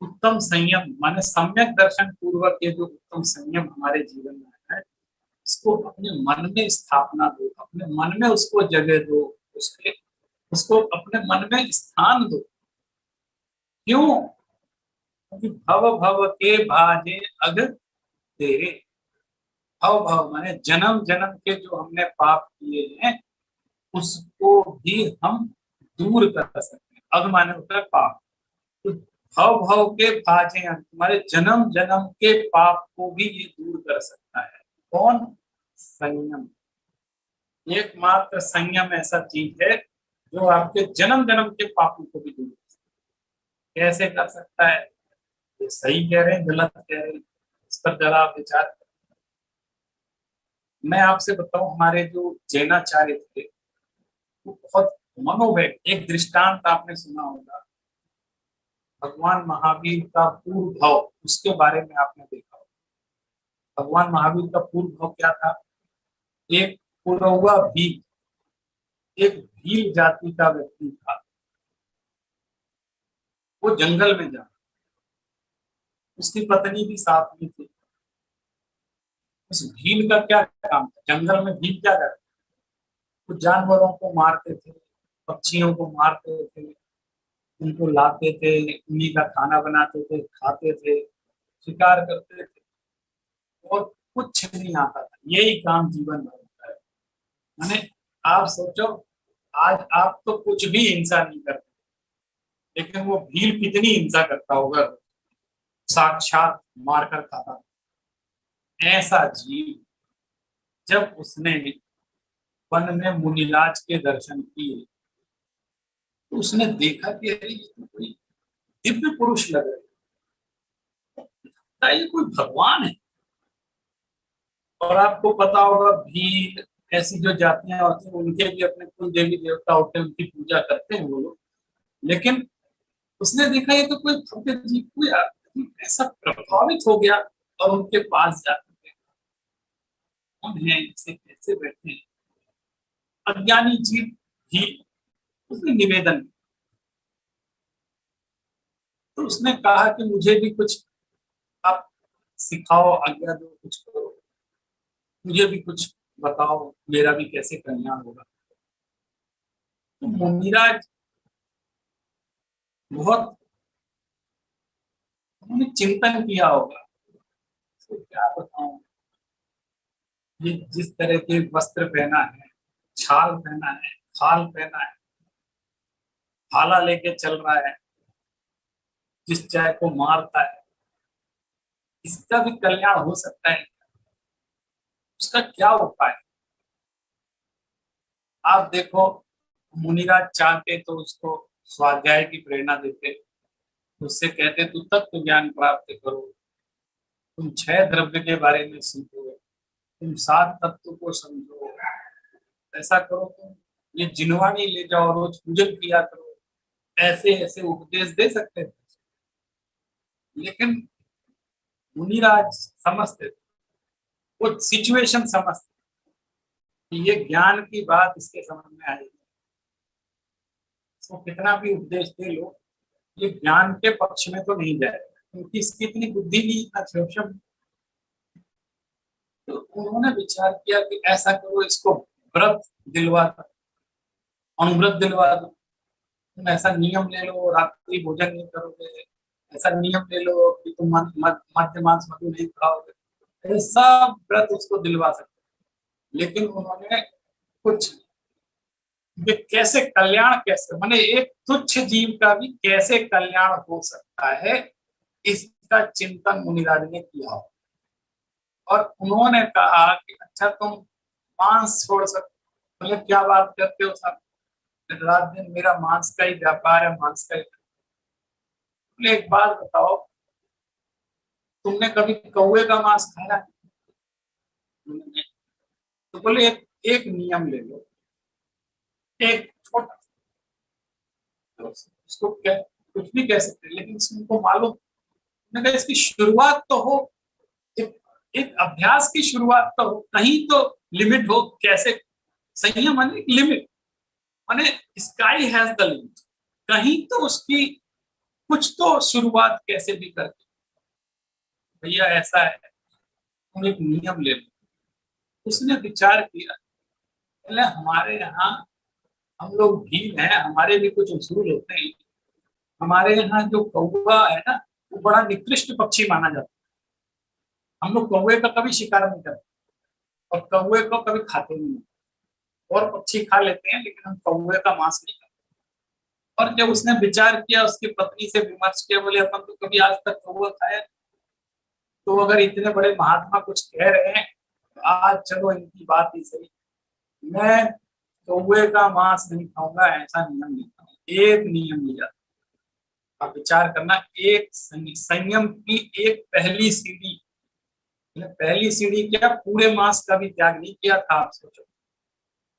उत्तम संयम माने सम्यक दर्शन पूर्वक ये जो उत्तम संयम हमारे जीवन में है, इसको अपने मन में स्थापना दो, अपने मन में उसको जगह दो, उसको अपने मन में स्थान दो। क्यों? क्योंकि भव भव के भाजे अग तेरे। भव भव माने जन्म जन्म के जो हमने पाप किए हैं, उसको भी हम दूर कर सकते हैं। अग माने होता है पाप, तो भव भव के भाजे, तुम्हारे जन्म जन्म के पाप को भी ये दूर कर सकता है। कौन? संयम। एकमात्र संयम ऐसा चीज है जो आपके जन्म जन्म के पापों को भी दूर कर सकता है। कैसे कर सकता है? ये सही कह रहे हैं, गलत कह रहे हैं, इस पर जरा आप विचार करें। मैं आपसे बताऊं, हमारे जो जैनाचार्य थे वो बहुत मनोवैज्ञ, एक दृष्टांत आपने सुना होगा, भगवान महावीर का पूर्व भाव, उसके बारे में आपने देखा होगा। भगवान महावीर का पूर्व भाव क्या था? एक पुरौवा भील, एक भील जाति का व्यक्ति था, वो जंगल में जा, उसकी पत्नी भी साथ में थी। उस भील का क्या काम था? जंगल में भील क्या करते? वो जानवरों को मारते थे, पक्षियों को मारते थे, उनको लाते थे, उन्हीं का खाना बनाते थे, खाते थे, शिकार करते थे, और कुछ नहीं आता था। यही काम जीवन भर होता है। माने आप सोचो, आज आप तो कुछ भी हिंसा नहीं करते, लेकिन वो भील कितनी हिंसा करता होगा, साक्षात मारकर खाता। ऐसा जीव जब उसने वन में मुनिराज के दर्शन किए, तो उसने देखा कि अरे ये तो कोई दिव्य पुरुष लग रहे हैं, ये कोई भगवान है। और आपको पता होगा भील ऐसी जो जातियां होती हैं, उनके भी अपने कुल देवी देवता होते हैं, उनकी पूजा करते हैं वो लोग। लेकिन उसने देखा ये तो कोई भव्य जीव, कोई ऐसा प्रभावित हो गया, और उनके पास जाकर के कौन है, इसे कैसे बैठे हैं, अज्ञानी जीव भी उसने निवेदन किया। तो उसने कहा कि मुझे भी कुछ आप सिखाओ, आज्ञा दो, कुछ करो, मुझे भी कुछ बताओ, मेरा भी कैसे कल्याण होगा। तो मुनिराज बहुत उन्होंने चिंतन किया होगा, तो क्या बताऊं, ये जिस तरह के वस्त्र पहना है, छाल पहना है, खाल पहना है, भाला लेके चल रहा है, जिस चाय को मारता है, इसका भी कल्याण हो सकता है, उसका क्या उपाय। आप देखो, मुनिराज चाहते तो उसको स्वाध्याय की प्रेरणा देते, उससे कहते तू तत्व ज्ञान प्राप्त करो, तुम छह द्रव्य के बारे में सीखो, तुम सात तत्व को समझो, ऐसा करो, तुम ये जिनवानी ले जाओ, रोज पूजन किया करो, ऐसे ऐसे उपदेश दे सकते थे। लेकिन मुनिराज समझते थे, वो सिचुएशन समझते कि ये ज्ञान की बात इसके समझ में आएगी, इसको कितना भी उपदेश दे लो, ये ज्ञान के पक्ष में तो नहीं जाएगा, क्योंकि इसकी इतनी बुद्धि नहीं, इतना क्षमता। तो उन्होंने विचार किया कि ऐसा करो, इसको व्रत दिलवा दो, अनुव्रत दिलवा दो, तुम ऐसा नियम ले लो, रात्रि भोजन नहीं करोगे, ऐसा नियम ले लो कि तुम मध्य मांस मधु नहीं खाओगे, ऐसा व्रत उसको दिलवा सकते। लेकिन उन्होंने कुछ, ये कैसे कल्याण, कैसे माने एक तुच्छ जीव का भी कैसे कल्याण हो सकता है, इसका चिंतन मुनिराज ने किया। और उन्होंने कहा कि अच्छा तुम मांस छोड़ सकते, मतलब क्या बात करते हो सर, रात दिन मेरा मांस का ही व्यापार है, मांस का ही। बोले एक बात बताओ, तुमने कभी कौवे का मांस खाया? तो बोले एक नियम ले लो, एक छोटा, तो उसको क्या कुछ भी कह सकते, लेकिन तुमको मालूम, मैंने कहा इसकी शुरुआत तो हो, एक, एक अभ्यास की शुरुआत तो हो, कहीं तो लिमिट हो, कैसे संयम माने लिमिट, माने स्काई हैज द लिमिट, कहीं तो उसकी कुछ तो शुरुआत कैसे भी करके, भैया ऐसा है, तुम एक नियम ले लो। उसने विचार किया, पहले हमारे यहाँ हम लोग भील हैं, हमारे भी कुछ उसूल होते हैं, हमारे यहाँ जो कौवा है ना, वो बड़ा निकृष्ट पक्षी माना जाता है, हम लोग कौवे का कभी शिकार नहीं करते, और कौवे को कभी खाते नहीं, और पक्षी खा लेते हैं, लेकिन हम कौवे का मांस नहीं खाते। और जब उसने विचार किया, उसकी पत्नी से विमर्श किया, बोले अपन तो कभी आज तक कौवा खाया, तो अगर इतने बड़े महात्मा कुछ कह रहे हैं, तो आज चलो इनकी बात ही सही, मैं कौवे का मांस नहीं खाऊंगा, ऐसा नियम नहीं खाऊंगा। एक नियम लिया, आप विचार करना, एक संयम की एक पहली सीढ़ी, पहली सीढ़ी क्या, पूरे मांस का भी त्याग नहीं किया था, आप सोचो,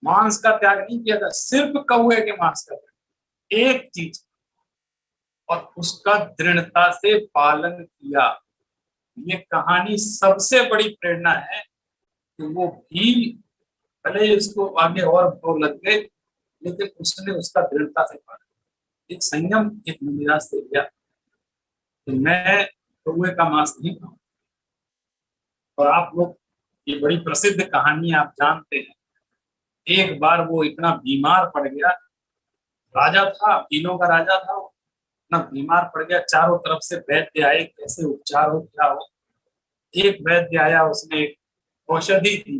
मांस का त्याग नहीं किया था, सिर्फ कौवे के मांस का त्याग, एक चीज, और उसका दृढ़ता से पालन किया। ये कहानी सबसे बड़ी प्रेरणा है कि वो भी, भले ही उसको आगे और दो लग गए, लेकिन उसने उसका दृढ़ता से पालन, एक संयम, एक निराश से किया कि मैं कौवे का मांस नहीं खाऊंगा। और आप लोग, ये बड़ी प्रसिद्ध कहानी आप जानते हैं, एक बार वो इतना बीमार पड़ गया, राजा था, तीनों का राजा था, वो इतना बीमार पड़ गया, चारों तरफ से वैद्य आए, कैसे उपचार हो, क्या हो। एक वैद्य आया, उसने एक औषधि दी,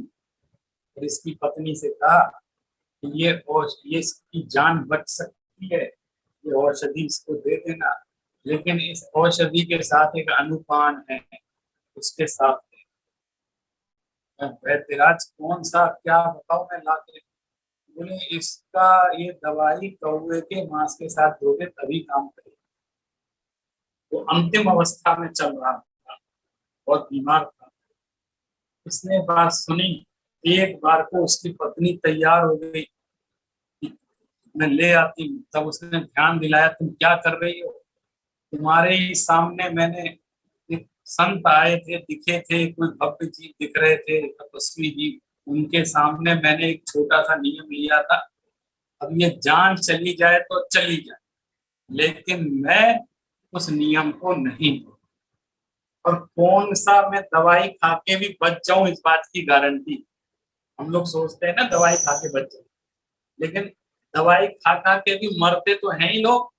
और इसकी पत्नी से कहा कि ये इसकी जान बच सकती है, ये औषधि इसको दे देना, लेकिन इस औषधि के साथ एक अनुपान है, उसके साथ वैद्यराज कौन सा क्या बताओ मैं ला के, बोले इसका ये दवाई कौवे के मांस के साथ दोगे तभी काम करेगी। वो अंतिम अवस्था में चल रहा था, बहुत बीमार था, उसने बात सुनी, एक बार को उसकी पत्नी तैयार हो गई, मैं ले आती हूँ, तब उसने ध्यान दिलाया, तुम क्या कर रही हो, तुम्हारे ही सामने मैंने एक संत आए थे, दिखे थे, कोई भव्य जीव दिख रहे थे, तपस्वी जीव, उनके सामने मैंने एक छोटा सा नियम लिया था, अब ये जान चली जाए तो चली जाए, लेकिन मैं उस नियम को नहीं, और कौन सा मैं दवाई खा के भी बच जाऊं इस बात की गारंटी। हम लोग सोचते हैं ना दवाई खा के बच जाए, लेकिन दवाई खा खा के भी मरते तो हैं ही लोग,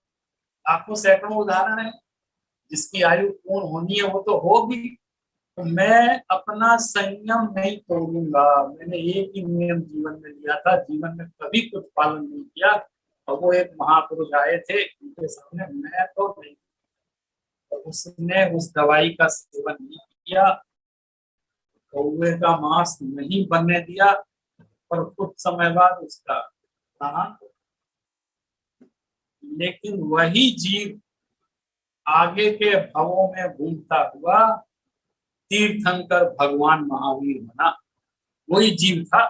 लाखों सैकड़ों उदाहरण है। जिसकी आयु पूर्ण होनी है वो तो होगी। तो मैं अपना संयम नहीं तोड़ूंगा। मैंने एक ही नियम जीवन में लिया था, जीवन में कभी कुछ पालन नहीं किया, और वो एक महापुरुष आए थे उनके सामने, मैं तो नहीं, तो उसने उस दवाई का सेवन नहीं किया, कौवे का मांस नहीं बनने दिया, पर कुछ समय बाद उसका प्राण। लेकिन वही जीव आगे के भवों में घूमता हुआ तीर्थंकर भगवान महावीर बना। वही जीव था।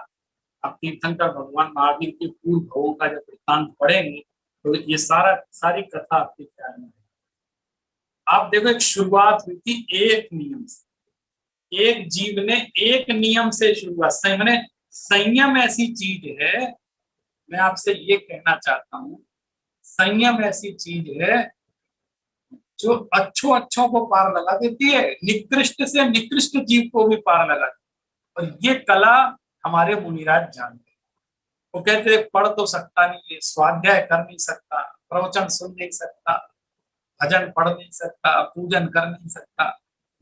अब तीर्थंकर भगवान महावीर के पूर्व भवों का जब वृत्तांत पढ़ेंगे तो ये सारी कथा आपके ख्याल में। आप देखो, एक शुरुआत हुई थी एक नियम से, एक जीव ने एक नियम से शुरुआत। मैंने संयम ऐसी चीज है, मैं आपसे ये कहना चाहता हूँ, संयम ऐसी चीज है जो अच्छों अच्छों को पार लगा देती है, निकृष्ट से निकृष्ट जीव को भी पार लगा देती है। और ये कला हमारे मुनिराज जानते हैं। वो कहते हैं पढ़ तो सकता नहीं है, स्वाध्याय कर नहीं सकता, प्रवचन सुन नहीं सकता, भजन पढ़ नहीं सकता, पूजन कर नहीं सकता,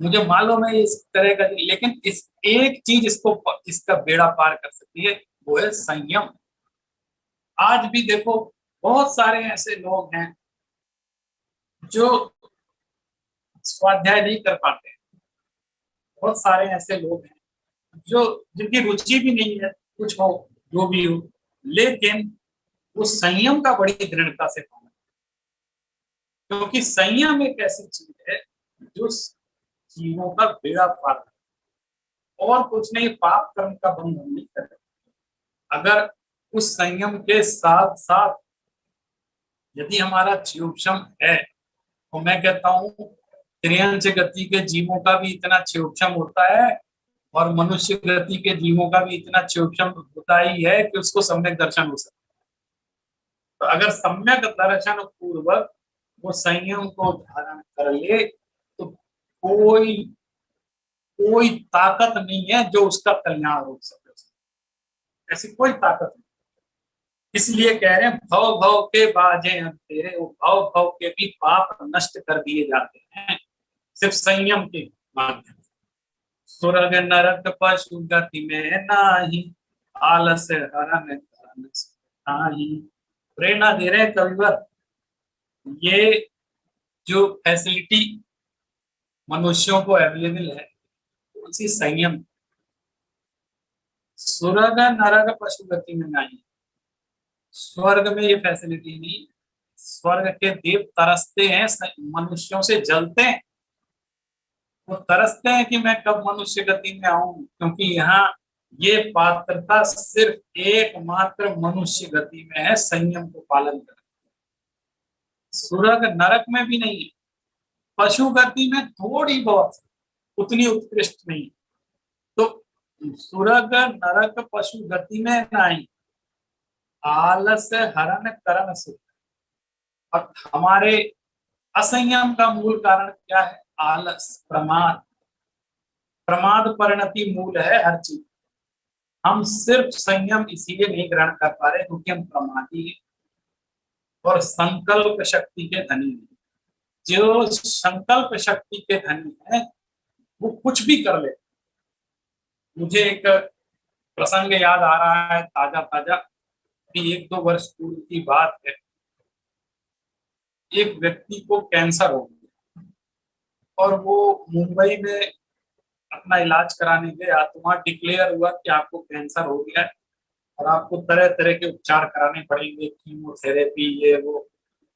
मुझे मालूम है इस तरह का, लेकिन इस एक चीज इसका बेड़ा पार कर सकती है, वो है संयम। आज भी देखो, बहुत सारे ऐसे लोग हैं जो स्वाध्याय नहीं कर पाते, बहुत सारे ऐसे लोग हैं जो जिनकी रुचि भी नहीं है, कुछ हो जो भी हो, लेकिन वो संयम का बड़ी दृढ़ता से पालन, क्योंकि संयम एक ऐसी चीज है जो जीवों का बेड़ा पार करे। और कुछ नहीं, पाप कर्म का बंधन नहीं करे। अगर उस संयम के साथ साथ यदि हमारा क्षयोक्षम है, तो मैं कहता हूँ त्रियंश गति के जीवों का भी इतना क्षयोक्षम होता है, और मनुष्य गति के जीवों का भी इतना क्षयोक्षम होता ही है कि उसको सम्यक दर्शन हो सकता है। तो अगर सम्यक दर्शन पूर्वक वो संयम को धारण कर ले, तो कोई कोई ताकत नहीं है जो उसका कल्याण रोक सके, ऐसी कोई ताकत नहीं। इसलिए कह रहे हैं भव भव के बाजे हैं तेरे, वो भव भव के भी पाप नष्ट कर दिए जाते हैं सिर्फ संयम के माध्यम से। स्वर्ग नरक पशु गति में नाही, आलस हरण नाही। प्रेरणा दे रहे हैं कविवर, ये जो फैसिलिटी मनुष्यों को अवेलेबल है उसी संयम। स्वर्ग नरक पशु गति में नहीं, स्वर्ग में ये फैसिलिटी नहीं। स्वर्ग के देव तरसते हैं, मनुष्यों से जलते हैं, वो तरसते हैं कि मैं कब मनुष्य गति में आऊं, क्योंकि यहाँ ये पात्रता सिर्फ एकमात्र मनुष्य गति में है, संयम को पालन कर। स्वर्ग नरक में भी नहीं है, पशु गति में थोड़ी बहुत, उतनी उत्कृष्ट नहीं। तो स्वर्ग नरक पशु गति में नहीं, आलस हरण करण सुख। और हमारे असंयम का मूल कारण क्या है? आलस, प्रमाद। प्रमाद परिणति मूल है हर चीज। हम सिर्फ संयम इसीलिए नहीं ग्रहण कर पा रहे क्योंकि हम प्रमादी हैं और संकल्प शक्ति के धनी हैं। जो संकल्प शक्ति के धनी है वो कुछ भी कर ले। मुझे एक प्रसंग याद आ रहा है ताजा ताजा, कि 1-2 वर्ष पूर्व की बात है। एक व्यक्ति को कैंसर हो गया और वो मुंबई में अपना इलाज कराने गया, तो वहां डिक्लेयर हुआ कि आपको कैंसर हो गया है और आपको तरह तरह के उपचार कराने पड़ेंगे, कीमोथेरेपी ये वो,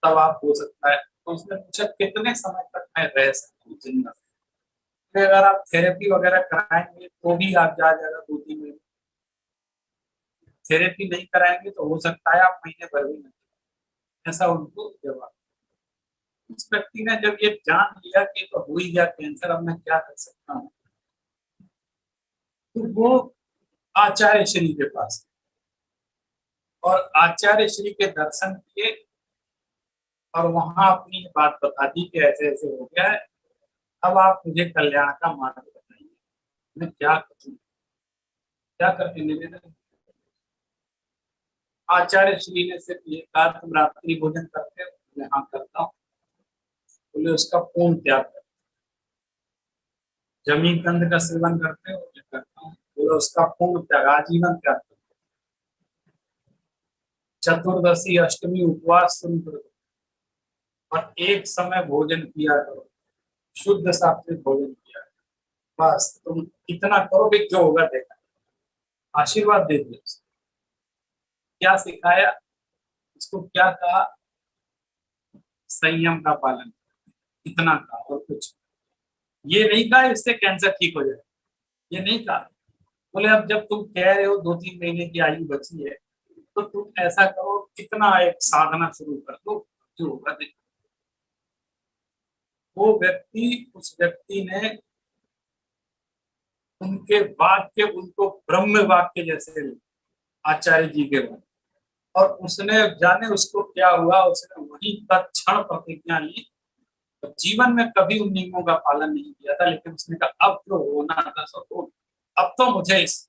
तब आप हो सकता है। तो उसने पूछा कितने समय तक मैं रह सकती हूँ जिंदा। तो अगर आप थेरेपी वगैरह कराएंगे तो भी आप जा जाएगा 2-3 महीने, थेरेपी नहीं कराएंगे तो हो सकता है आप महीने भर भी नहीं। ऐसा उनको जवाब। उस व्यक्ति ने जब ये जान लिया कि तो हो ही गया कैंसर, अब मैं क्या कर सकता हूँ, तो वो आचार्य श्री के पास गया और आचार्य श्री के दर्शन किए और वहां अपनी बात बता दी कि ऐसे ऐसे हो गया है, अब आप मुझे कल्याण का मार्ग बताइए, मैं क्या करूं, क्या करके निवेदन। आचार्य श्री ने सिर्फ ये कहा, तुम रात्रि भोजन करते हो? मैं हाँ करता हूँ। बोले उसका पूर्ण त्याग कर। जमी कंद का सेवन करते हो? मैं करता हूँ। बोले उसका पूर्ण त्याग, आजीवन त्याग कर। चतुर्दशी अष्टमी उपवास शुरू करो और एक समय भोजन किया करो, शुद्ध सात्विक भोजन किया करो। बस तुम इतना करो भी जो होगा देखा। आशीर्वाद दे दिया। क्या सिखाया इसको, क्या कहा? संयम का पालन, इतना कहा और कुछ। ये नहीं कहा इससे कैंसर ठीक हो जाए, ये नहीं कहा। बोले अब जब तुम कह रहे हो 2-3 महीने की आयु बची है, तो तुम ऐसा करो, कितना एक साधना शुरू कर दो, जो होगा देखो। वो व्यक्ति, उस व्यक्ति ने उनके वाक्य उनको ब्रह्म वाक्य जैसे लगे, आचार्य जी के वाक्य। और उसने जाने उसको क्या हुआ, उसने वही तत्क्षण प्रतिज्ञा ली। जीवन में कभी उन नियमों का पालन नहीं किया था, लेकिन उसने कहा अब तो होना था सो हो, अब तो मुझे इस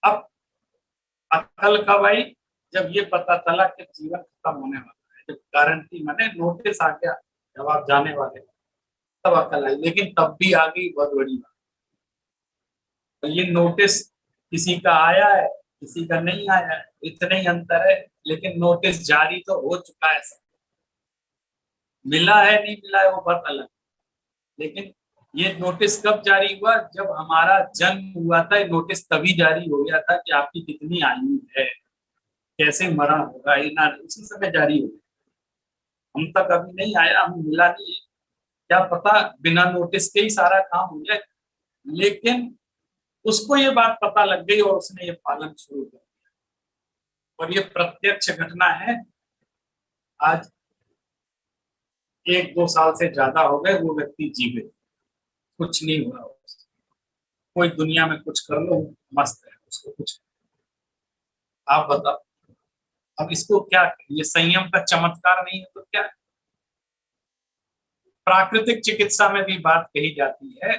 अब अकल कब आई, जब ये पता चला कि जीवन खत्म होने वाला है, जब गारंटी मैंने नोटिस आ गया जब आप जाने वाले, तब अकल आई। लेकिन तब भी आ गई बहुत बड़ी बात, तो ये नोटिस किसी का आया है, किसी का नहीं आया है, इतने ही अंतर है। लेकिन नोटिस जारी तो हो चुका है, सब मिला है नहीं मिला है वो बात अलग। लेकिन ये नोटिस कब जारी हुआ, जब हमारा जन्म हुआ था, नोटिस तभी जारी हो गया था कि आपकी कितनी आयु है, कैसे मरण होगा, ये ना उसी समय जारी हो गया। हम तक अभी नहीं आया, हम मिला नहीं है। क्या पता बिना नोटिस के ही सारा काम हो जाए, लेकिन उसको ये बात पता लग गई और उसने ये पालन शुरू कर दिया। और ये प्रत्यक्ष घटना है। आज 1-2 साल से ज्यादा हो गए वो व्यक्ति जीवित, कुछ नहीं हुआ उसको। कोई दुनिया में कुछ कर लो, मस्त है, उसको कुछ। आप बताओ, अब इसको क्या, ये संयम का चमत्कार नहीं है तो क्या? प्राकृतिक चिकित्सा में भी बात कही जाती है,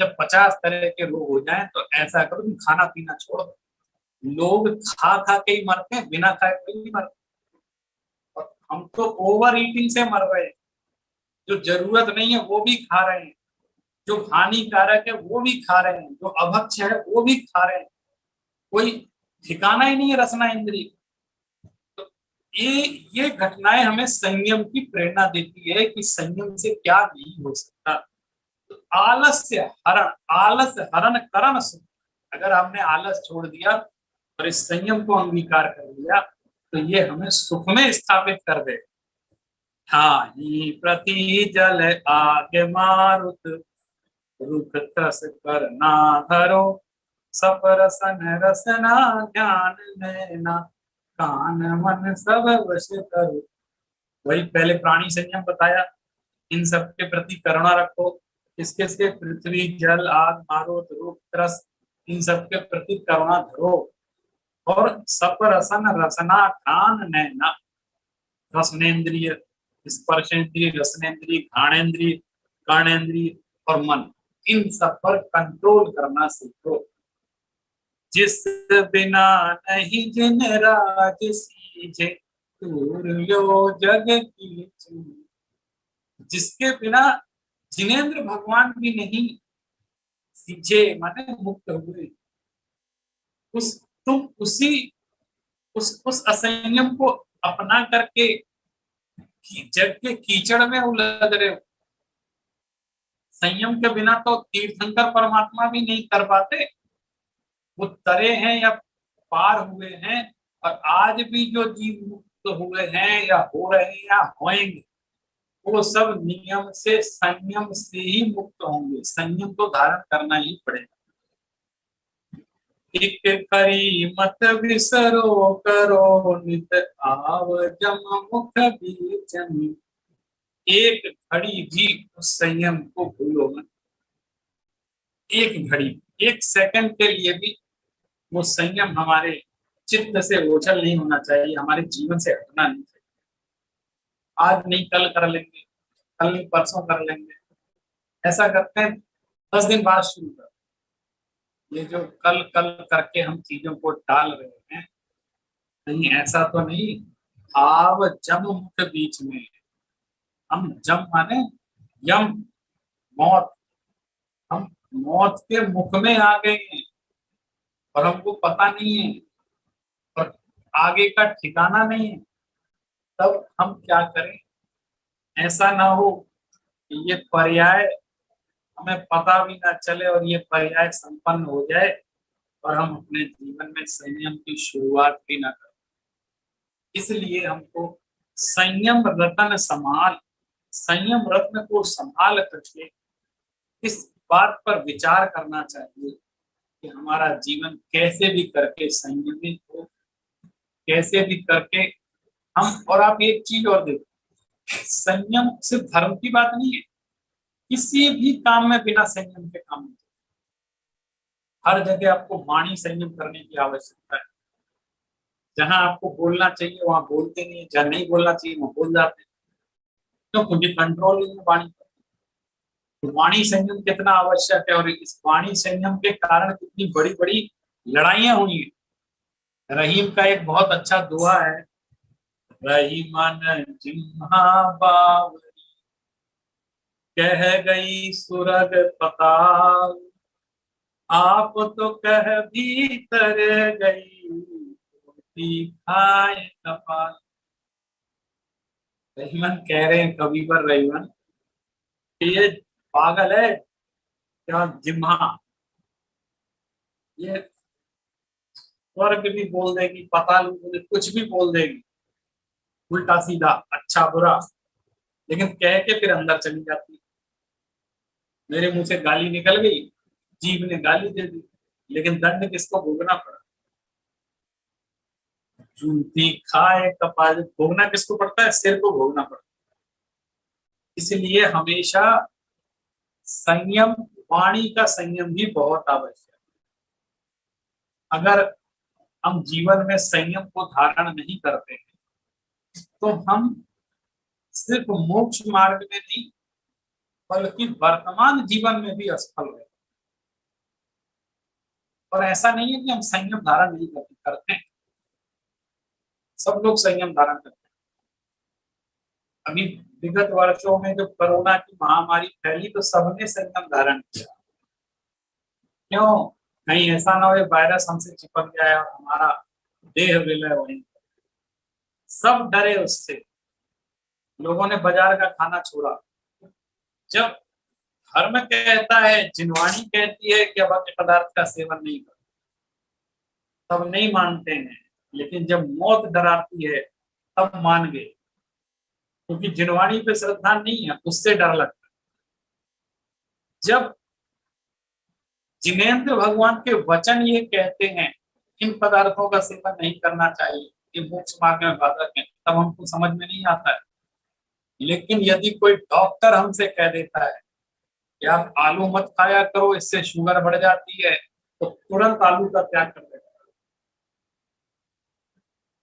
जब 50 तरह के रोग हो जाएं तो ऐसा करो तुम खाना पीना छोड़ दो। लोग खा खा के ही मरते हैं, बिना खाए कोई नहीं मरते। और हम तो ओवर ईटिंग से मर रहे हैं, जो जरूरत नहीं है वो भी खा रहे हैं, जो हानिकारक है वो भी खा रहे हैं, जो अभक्ष है वो भी खा रहे हैं। कोई ठिकाना ही नहीं है रसना इंद्रिय। तो ये घटनाएं हमें संयम की प्रेरणा देती है कि संयम से क्या नहीं हो सकता। तो आलस्य हरण, आलस हरण करण सुख। अगर हमने आलस छोड़ दिया और इस संयम को अंगीकार कर लिया, तो ये हमें सुख में स्थापित कर दे। हाँ ही प्रति जल आगे मारुत, रुख तस कर ना धरो, सपरसन रसना ज्ञान लेना, कान मन सब वश करो। वही पहले प्राणी संयम बताया, इन सब के प्रति करुणा रखो। किसके किसके? पृथ्वी जल आग मारुत रूप त्रस, इन सब के प्रति करुणा धरो। और सपरसन रसना कान नैना, रसनेन्द्रिय, स्पर्शेंद्रिय, रसनेन्द्रिय, घ्राणेन्द्रिय, कर्णेन्द्रिय और मन, इन सब पर कंट्रोल करना सीखो। जिस बिना नहीं जिन राज सीजे, दूर लो जग की चीज। जिसके बिना जिनेन्द्र भगवान भी नहीं सीजे, माने मुक्त हुए, उस तुम उसी उस असंयम को अपना करके जग के कीचड़ में उलझ रहे हो। संयम के बिना तो तीर्थंकर परमात्मा भी नहीं कर पाते। वो तरे हैं या पार हुए हैं, और आज भी जो जीव मुक्त हुए हैं या हो रहे हैं या होंगे, वो सब नियम से, संयम से ही मुक्त होंगे। संयम तो धारण करना ही पड़ेगा। एक करी मत विसरो, करो नित आव जम मुख बीच में। एक घड़ी भी उस संयम को भूलो मत। एक घड़ी, एक सेकंड के लिए भी वो संयम हमारे चित्त से ओझल नहीं होना चाहिए, हमारे जीवन से हटना नहीं चाहिए। आज नहीं कल कर लेंगे, कल नहीं परसों कर लेंगे, ऐसा करते हैं 10 दिन बाद शुरू कर। ये जो कल कल करके हम चीजों को टाल रहे हैं, नहीं ऐसा तो नहीं। आव जम मुख बीच में, हम जम माने यम, मौत, हम मौत के मुख में आ गए हैं और हमको पता नहीं है और आगे का ठिकाना नहीं है। तब हम क्या करें? ऐसा ना हो कि ये पर्याय हमें पता भी ना चले और ये पर्याय संपन्न हो जाए और हम अपने जीवन में संयम की शुरुआत भी ना करें। इसलिए हमको संयम रत्न संभाल, संयम रत्न को संभाल करके इस बात पर विचार करना चाहिए कि हमारा जीवन कैसे भी करके संयमित हो, कैसे भी करके हम। और आप एक चीज और देखो, संयम सिर्फ धर्म की बात नहीं है, किसी भी काम में बिना संयम के काम नहीं। हर जगह आपको वाणी संयम करने की आवश्यकता है। जहां आपको बोलना चाहिए वहां बोलते नहीं है, जहां नहीं बोलना चाहिए वहां बोल जाते हैं। क्यों? क्योंकि कंट्रोल नहीं है वाणी पर। तो वाणी संयम कितना आवश्यक है और इस वाणी संयम के कारण कितनी बड़ी बड़ी लड़ाइयां हुई है। रहीम का एक बहुत अच्छा दुआ है, रहीमन जिम्हा बावरी, कह गई सुरग पताल, आप तो कह भीतर गई, रोटी खाए कपाल। रहीमन कह रहे हैं कवि पर रहीमन कि ये पागल है क्या जिम्हा, ये स्वर्ग भी बोल देगी, पाताल भी बोल देगी, कुछ भी बोल देगी, उल्टा सीधा अच्छा बुरा, लेकिन कह के फिर अंदर चली जाती है। मेरे मुंह से गाली निकल गई, जीभ ने गाली दे दी, लेकिन दंड किसको भोगना पड़ा? जूठी खाए कपाल, भोगना किसको पड़ता है? सिर को भोगना पड़ता है। इसलिए हमेशा संयम, वाणी का संयम भी बहुत आवश्यक है। अगर हम जीवन में संयम को धारण नहीं करते हैं तो हम सिर्फ मोक्ष मार्ग में नहीं बल्कि वर्तमान जीवन में भी असफल रहे। और ऐसा नहीं है कि हम संयम धारण नहीं करते हैं, सब लोग संयम धारण करते हैं। अभी विगत वर्षों में जब कोरोना की महामारी फैली तो सबने संयम धारण किया। क्यों? कहीं ऐसा ना हो वायरस हमसे चिपक जाए और हमारा देह विलय वहीं। सब डरे उससे, लोगों ने बाजार का खाना छोड़ा। जब धर्म कहता है, जिनवाणी कहती है कि अब अन्य पदार्थ का सेवन नहीं करो, तब नहीं मानते हैं। लेकिन जब मौत डराती है तब मान गए, क्योंकि जिनवाणी पे श्रद्धा नहीं है, उससे डर लगता है। जब जिनेंद्र भगवान के वचन ये कहते हैं इन पदार्थों का सेवन नहीं करना चाहिए, ये मोक्ष मार्ग में बाधक है, तब हमको समझ में नहीं आता है। लेकिन यदि कोई डॉक्टर हमसे कह देता है कि आप आलू मत खाया करो, इससे शुगर बढ़ जाती है, तो तुरंत आलू का त्याग कर देता है।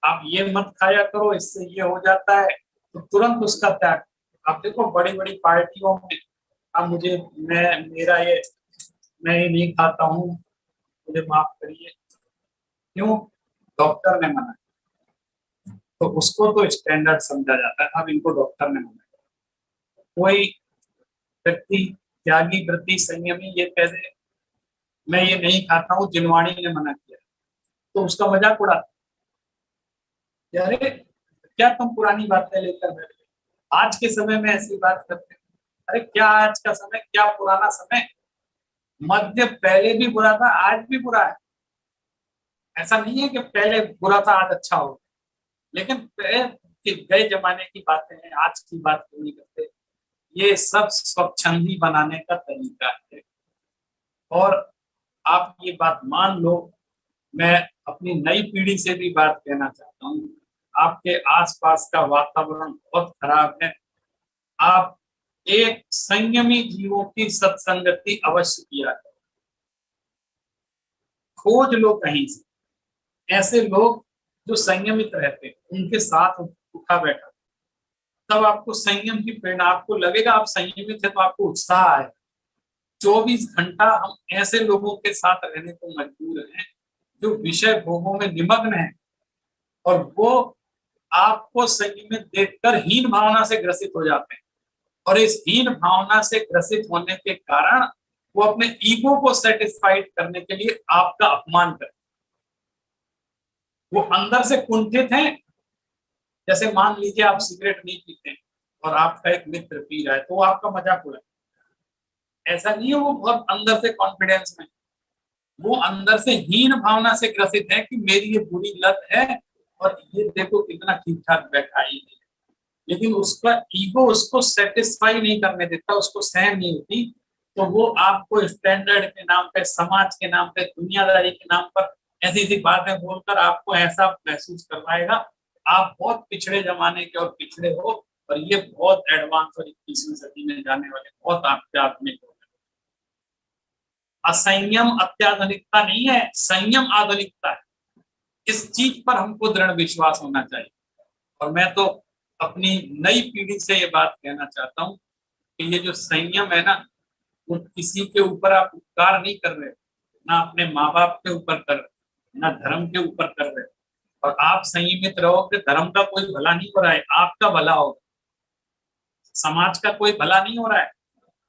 आप ये मत खाया करो, इससे ये हो जाता है, तो तुरंत उसका त्याग। आप देखो बड़ी बड़ी पार्टियों में, अब मुझे मैं मेरा ये मैं ये नहीं खाता हूँ, मुझे माफ करिए, क्यों? डॉक्टर ने मना, तो उसको तो स्टैंडर्ड समझा जाता है। अब इनको डॉक्टर ने मना, कोई व्यक्ति त्यागी व्रती संयमी ये कह दे मैं ये नहीं खाता हूँ, जिनवाणी ने मना किया, तो उसका मजाक उड़ाता है। अरे क्या तुम पुरानी बातें लेकर बैठे, आज के समय में ऐसी बात करते हैं? अरे क्या आज का समय, क्या पुराना समय? मद्य पहले भी बुरा था, आज भी बुरा है। ऐसा नहीं है कि पहले बुरा था आज अच्छा हो, लेकिन गए जमाने की बातें हैं, आज की बात नहीं करते। ये सब स्वच्छंदी बनाने का तरीका है। और आप ये बात मान लो, मैं अपनी नई पीढ़ी से भी बात कहना चाहता हूँ, आपके आसपास का वातावरण बहुत खराब है। आप एक संयमी जीवों की सत्संगति अवश्य किया करो। खोज लो कहीं से ऐसे लोग जो संयमित रहते हैं, उनके साथ उठा बैठा, तब आपको संयम की प्रेरणा, आपको लगेगा आप संयमित है तो आपको उत्साह आए। 24 घंटा हम ऐसे लोगों के साथ रहने को मजबूर हैं जो विषय भोगों में निमग्न है, और वो आपको संयमित देखकर हीन भावना से ग्रसित हो जाते हैं, और इस हीन भावना से ग्रसित होने के कारण वो अपने ईगो को सेटिस्फाइड करने के लिए आपका अपमान करते हैं। वो अंदर से कुंठित हैं। जैसे मान लीजिए आप सिगरेट नहीं पीते हैं और आपका एक मित्र पी रहा है तो वो आपका मजाक उड़ाए, ऐसा नहीं है, वो बहुत अंदर से कॉन्फिडेंस में, वो अंदर से हीन भावना से ग्रसित है कि मेरी ये बुरी लत है और ये देखो कितना ठीक ठाक बैठा ही नहीं, लेकिन उसका ईगो उसको सेटिस्फाई नहीं करने देता, उसको सहन नहीं होती, तो वो आपको स्टैंडर्ड के नाम पे, समाज के नाम पे, दुनियादारी के नाम पर ऐसी ऐसी बातें बोलकर आपको ऐसा महसूस करवाएगा आप बहुत पिछड़े जमाने के और पिछड़े हो, और ये बहुत एडवांस और 21वीं सदी में जाने वाले बहुत आध्यात्मिक हो। असंयम अत्याधुनिकता नहीं है, संयम आधुनिकता है। इस चीज पर हमको दृढ़ विश्वास होना चाहिए। और मैं तो अपनी नई पीढ़ी से ये बात कहना चाहता हूँ कि ये जो संयम है ना, वो किसी के ऊपर आप उपकार नहीं कर रहे, ना अपने माँ बाप के ऊपर कर रहे, ना धर्म के ऊपर कर रहे, और आप संयमित रहोगे, धर्म का कोई भला नहीं हो रहा है, आपका भला होगा, समाज का कोई भला नहीं हो रहा है।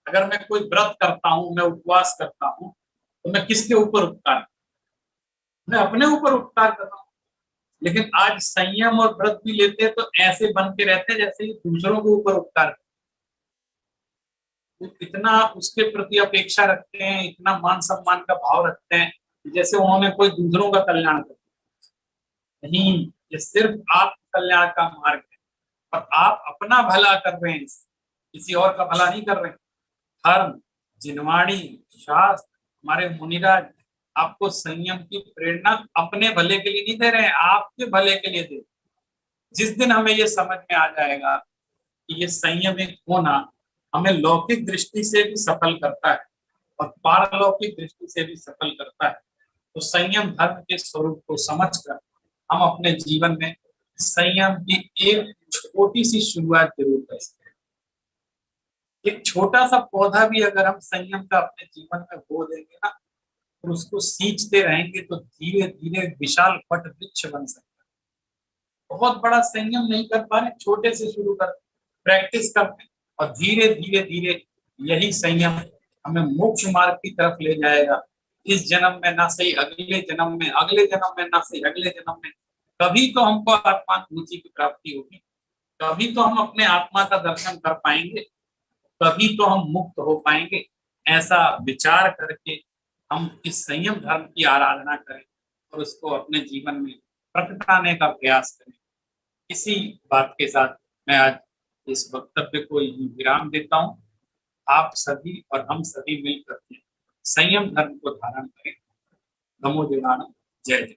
अगर मैं कोई व्रत करता हूँ, मैं उपवास करता हूँ, तो मैं किसके ऊपर उपकार, मैं अपने ऊपर उपकार कर रहा हूँ। लेकिन आज संयम और व्रत भी लेते हैं तो ऐसे बन के रहते हैं जैसे कि दूसरों के ऊपर उपकार, तो इतना उसके प्रति अपेक्षा रखते हैं, इतना मान सम्मान का भाव रखते हैं जैसे उन्होंने कोई दूसरों का कल्याण कर, नहीं, ये सिर्फ आप कल्याण का मार्ग है, और आप अपना भला कर रहे हैं, किसी और का भला नहीं कर रहे हैं। धर्म, जिनवाणी, शास्त्र, हमारे मुनिराज आपको संयम की प्रेरणा अपने भले के लिए नहीं दे रहे हैं, आपके भले के लिए दे। जिस दिन हमें ये समझ में आ जाएगा कि ये संयमित होना हमें लौकिक दृष्टि से भी सफल करता है और पारलौकिक दृष्टि से भी सफल करता है, तो संयम धर्म के स्वरूप को समझकर हम अपने जीवन में संयम की एक छोटी सी शुरुआत जरूर कर सकते हैं। एक छोटा सा पौधा भी अगर हम संयम का अपने जीवन में बो देंगे ना, और उसको सींचते रहेंगे तो धीरे धीरे विशाल वट वृक्ष बन सकता है। बहुत बड़ा संयम नहीं कर पा रहे, छोटे से शुरू कर, प्रैक्टिस करते, और धीरे धीरे धीरे यही संयम हमें मोक्ष मार्ग की तरफ ले जाएगा। इस जन्म में ना सही, अगले जन्म में, अगले जन्म में ना सही, अगले जन्म में, कभी तो हमको आत्मानुभूति की प्राप्ति होगी, कभी तो हम अपने आत्मा का दर्शन कर पाएंगे, तभी तो हम मुक्त हो पाएंगे। ऐसा विचार करके हम इस संयम धर्म की आराधना करें और उसको अपने जीवन में प्रकटाने का प्रयास करें। इसी बात के साथ मैं आज इस वक्तव्य को विराम देता हूँ। आप सभी और हम सभी मिलकर संयम धर्म को धारण करें। नमो देवानंद। जय जय।